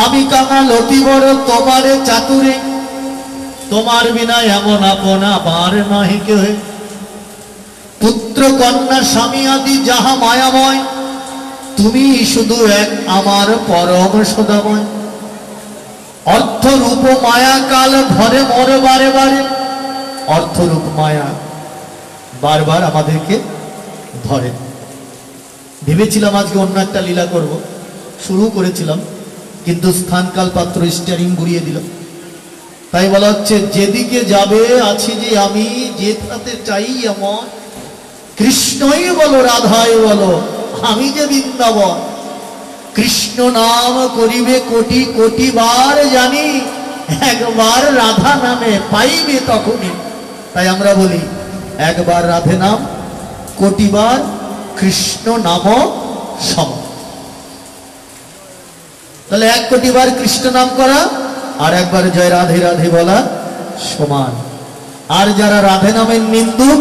আমি কাঙাল অতি বড় তোমারে চাতুরে, তোমার বিনা এমন আপন আমার নাহি কেহ। পুত্র কন্যা স্বামী আদি যাহা মায়াময়, তুমি শুধু এক আমার পরম সদাময়। অর্থ রূপ মায়া কাল ভরে মরে বারে বারে, অর্থরূপ মায়া বারবার আমাদেরকে ধরে। ভেবেছিলাম আজকে অন্য একটা লীলা করব, শুরু করেছিলাম, কিন্তু স্থান কাল পাত্র স্টিয়ারিং ঘুরিয়ে দিল। তাই বলা হচ্ছে, যেদিকে যাবে আছি যে আমি, যেতে চাই এমন, কৃষ্ণই বলো রাধাই বলো, আমি যে বৃন্দাবন। কৃষ্ণ নাম করিবে কোটি কোটি বার জানি, একবার রাধা নামে পাইবে তখনই। তাই আমরা বলি, একবার রাধে নাম কোটিবার কৃষ্ণ নাম সম। তাহলে 1 কোটি বার কৃষ্ণ নাম করা আর একবার জয় রাধে রাধে বলা সমান। আর যারা রাধে নামের নিন্দুক,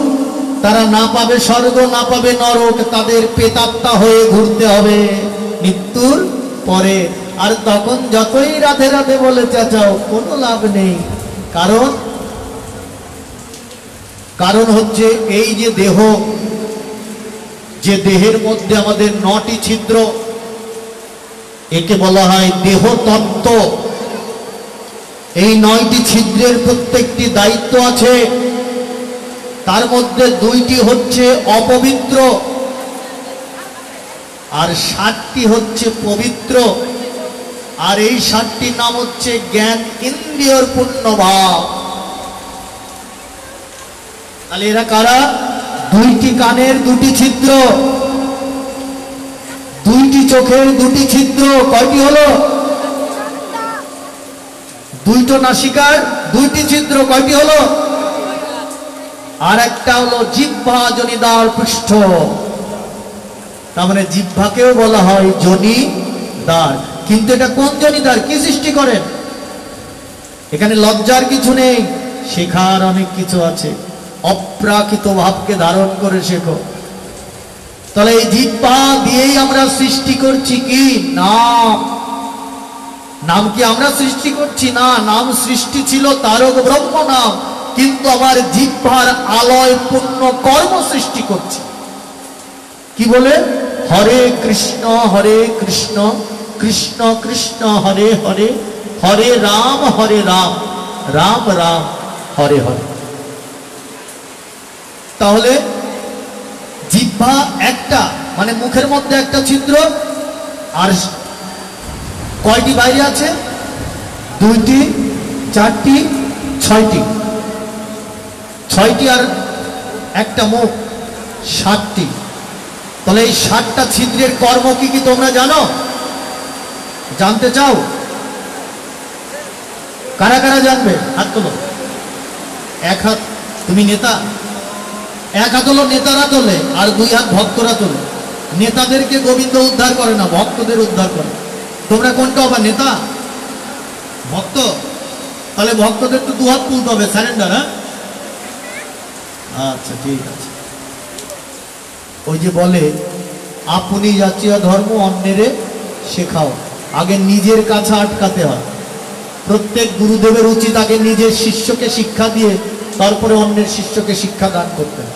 তারা না পাবে স্বর্গ, না পাবে নরক, তাদের প্রেতাত্মা হয়ে ঘুরতে হবে মৃত্যুর পরে। আর তখন যতই রাধে রাধে বলে চেঁচাও, কোনো লাভ নেই। কারণ হচ্ছে এই যে দেহ, যে দেহের মধ্যে আমাদের 9টি ছিদ্র, একে বলা হয় দেহ তত্ত্ব। এই 9টি ছিদ্রের প্রত্যেকটি দায়িত্ব আছে। তার মধ্যে 2টি হচ্ছে অপবিত্র, আর 7টি হচ্ছে পবিত্র। আর এই 7টির নাম হচ্ছে জ্ঞান ইন্দ্রিয়র পূর্ণ ভাব। তাহলে এরা কারা? 2টি কানের 2টি ছিদ্র, 2টি চোখের 2টি ছিদ্র। কয়টি হলো? 2টো নাসিকার 2টি ছিদ্র। কয়টি হলো? আর একটা হলো জিহ্বা জনিদার পৃষ্ঠ। তার মানে জিহ্বাকেও বলা হয় জনিদার। কিন্তু এটা কোন জনিদার? কি সৃষ্টি করেন? এখানে লজ্জার কিছু নেই, শেখার অনেক কিছু আছে। অপ্রাকৃত ভাবকে ধারণ করে শেখো। তাহলে এই জিহ্বা দিয়েই আমরা সৃষ্টি করছি কি? নাম। নাম কি আমরা সৃষ্টি করছি? না, নাম সৃষ্টি ছিল তারক ব্রহ্ম নাম, কিন্তু আমার জিহ্বার আলয় পূর্ণ কর্ম সৃষ্টি করছি। কি বলে? হরে কৃষ্ণ কৃষ্ণ কৃষ্ণ হরে হরে, হরে রাম রাম রাম হরে হরে। তাহলে জিহ্বা একটা, মানে মুখের মধ্যে একটা ছিদ্র। আর কয়টি বাইরে আছে? 2টি, 4টি, 6টি। 6টি আর একটা মুখ, 7টি। তাহলে এই 7টা ছিদ্রের কর্ম কি কি তোমরা জানো? জানতে চাও? কারা কারা জানবে? হাত তোলো। 1 হাত। তুমি নেতা? 1 হাত হলো নেতারা তোলে, আর 2 হাত ভক্তরা তোলে। নেতাদেরকে গোবিন্দ উদ্ধার করে না, ভক্তদের উদ্ধার করে। তোমরা কোনটা হবে? নেতা? ভক্ত? তাহলে ভক্তদের তো 2 হাত তুলতে হবে, স্যারেন্ডার। হ্যাঁ, আচ্ছা ঠিক আছে। ওই যে বলে, আপনি যাচিয়া ধর্ম অন্যেরে শেখাও। আগে নিজের কাছে আটকাতে হয়। প্রত্যেক গুরুদেবের উচিত আগে নিজের শিষ্যকে শিক্ষা দিয়ে তারপরে অন্যের শিষ্যকে শিক্ষা দান করতে হয়।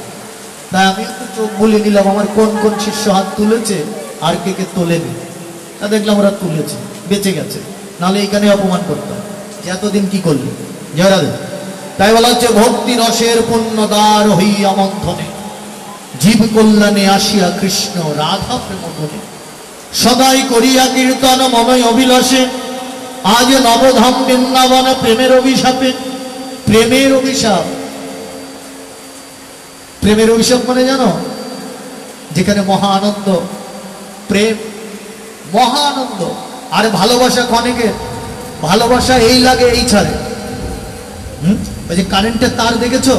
তাই আমি একটু চোখ বলে নিলাম, আমার কোন কোন শিষ্য হাত তুলেছে আর কে কে তোলেনি। তা দেখলাম ওরা তুলেছে, বেঁচে গেছে, নাহলে এখানে অপমান করতাম যে এতদিন কি করলি। জয় রাধে। তাই বলা হচ্ছে ভক্তি রসের পুণ্যদ্বার হইয়া মন্থনে, জীব কল্যাণে আসিয়া কৃষ্ণ রাধা প্রেমধনে, সদাই করিয়া কীর্তন মময় অভিলাষে, আজ নবধাম বৃন্দাবন প্রেমের অভিশাপে। প্রেমের অভিশাপ, প্রেমের অভিশাপ মানে জানো, যেখানে মহা আনন্দ, প্রেম মহা আনন্দ। আর ভালোবাসা ক্ষণিকের, ভালোবাসা এই লাগে এই ছাড়ে। ওই যে কারেন্টের তার দেখেছো,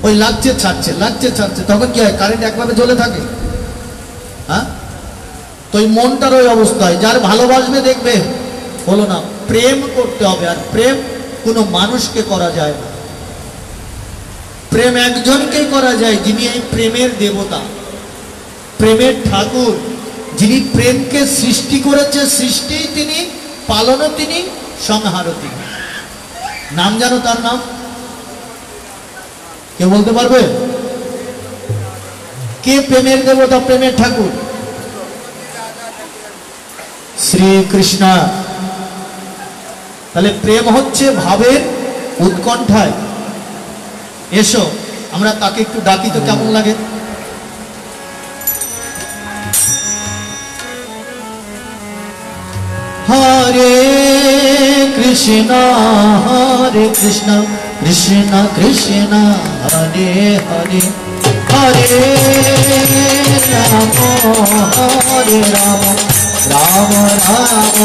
ওই লাগছে ছাড়ছে লাগছে ছাড়ছে, তখন কি হয়, কারেন্ট একভাবে জ্বলে থাকে? হ্যাঁ, তো ওই মনটার ওই অবস্থায়, যার ভালোবাসবে দেখবে হলো না। প্রেম করতে হবে, আর প্রেম কোনো মানুষকে করা যায় না। প্রেম একজনকে করা যায়, যিনি এই প্রেমের দেবতা, প্রেমের ঠাকুর, যিনি প্রেমকে সৃষ্টি করেছে, সৃষ্টি তিনি, পালনও তিনি, সংহারও তিনি। নাম জানো তার নাম? কে বলতে পারবে? কে প্রেমের দেবতা, প্রেমের ঠাকুর? শ্রীকৃষ্ণ। তাহলে প্রেম হচ্ছে ভাবের উৎকণ্ঠায়। এসো আমরা তাকে একটু ডাকি তো কেমন লাগে? হরে কৃষ্ণ হরে কৃষ্ণ কৃষ্ণ কৃষ্ণ হরে হরে, হরে রাম হরে রাম রাম রাম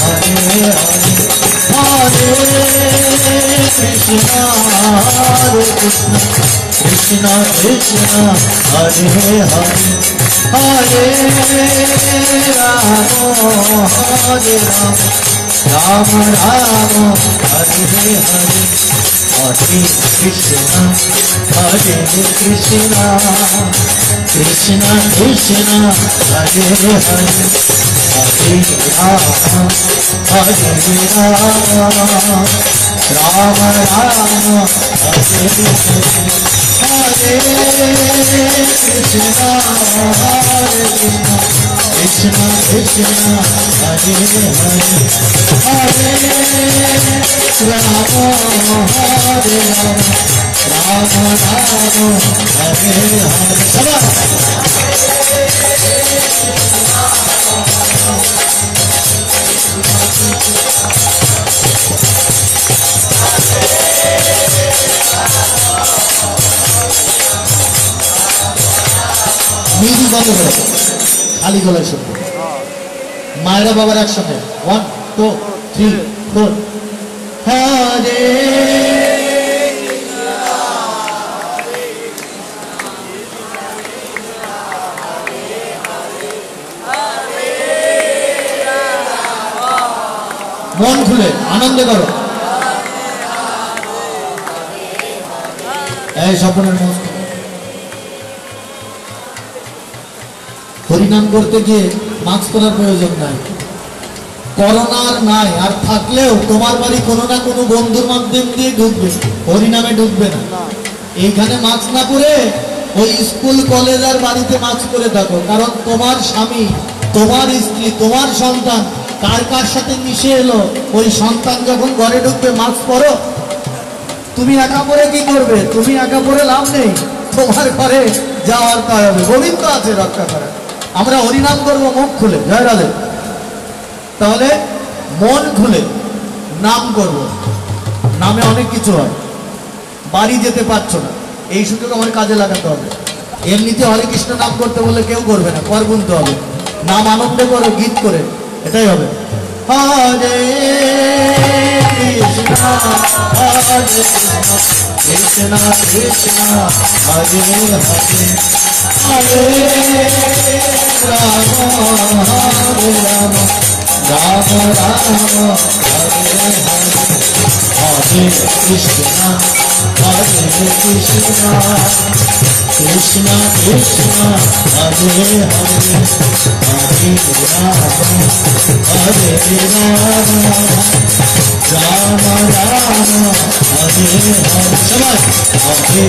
হরে হরে, হরে কৃষ্ণ হরে কৃষ্ণ কৃষ্ণ কৃষ্ণ হরে হরে, হরে রাম হরে রাম রাম রাম হরে হরে, হরে কৃষ্ণ হরে কৃষ্ণ কৃষ্ণ কৃষ্ণ হরে হরে, হরে রাম হরে রাম রাম রাম হরে হরে, হরে কৃষ্ণ হরে কৃষ্ণ কৃষ্ণ কৃষ্ণ হরে হরে, হরে রাম হরে রাম রাম রাম হরে হরে। মিউজিক বন্ধ করে, খালি গলায় শুনবো। মায়েরা বাবার একসাথে, 1 2 3 4। হরে মন খুলে আনন্দ করো। এই স্বপ্নের মন, হরিনাম করতে গিয়ে মাস্ক পরার প্রয়োজন নাই, করোনার নাই, আর থাকলেও তোমার বাড়ি কোনো না কোনো বন্ধুর মাধ্যম দিয়ে ঢুকবে, হরিনামে ঢুকবে না। এইখানে মাস্ক না পরে ওই স্কুল কলেজ আর বাড়িতে মাস্ক পরে থাকো, কারণ তোমার স্বামী, তোমার স্ত্রী, তোমার সন্তান কার কার সাথে মিশে এলো, ওই সন্তান যখন ঘরে ঢুকবে মাস্ক পরো। তুমি একা পরে কি করবে? তুমি একা পরে লাভ নেই, তোমার ঘরে যাওয়ার তা হবে, গোবিন্দ আছে রক্ষা করে। আমরা হরিনাম করবো মুখ খুলে, জয় রাধে। তাহলে মন খুলে নাম করব, নামে অনেক কিছু হয়। বাড়ি যেতে পারছো না, এই সুযোগ আমার কাজে লাগাতে হবে। এমনিতে হরে কৃষ্ণ নাম করতে বললে কেউ করবে না, কর গুনতে হবে। নাম আনন্দে করো, গীত করে, এটাই হবে। হরে কৃষ্ণ হরে কৃষ্ণ কৃষ্ণ হরে হরে, হরে রাম হরে রাম রাম রাম হরে হরে, হরে কৃষ্ণ হরে কৃষ্ণ কৃষ্ণ কৃষ্ণ হরে হরে, হরে রাম হরে রাম রাম রাম হরে হরে। সবাই হরে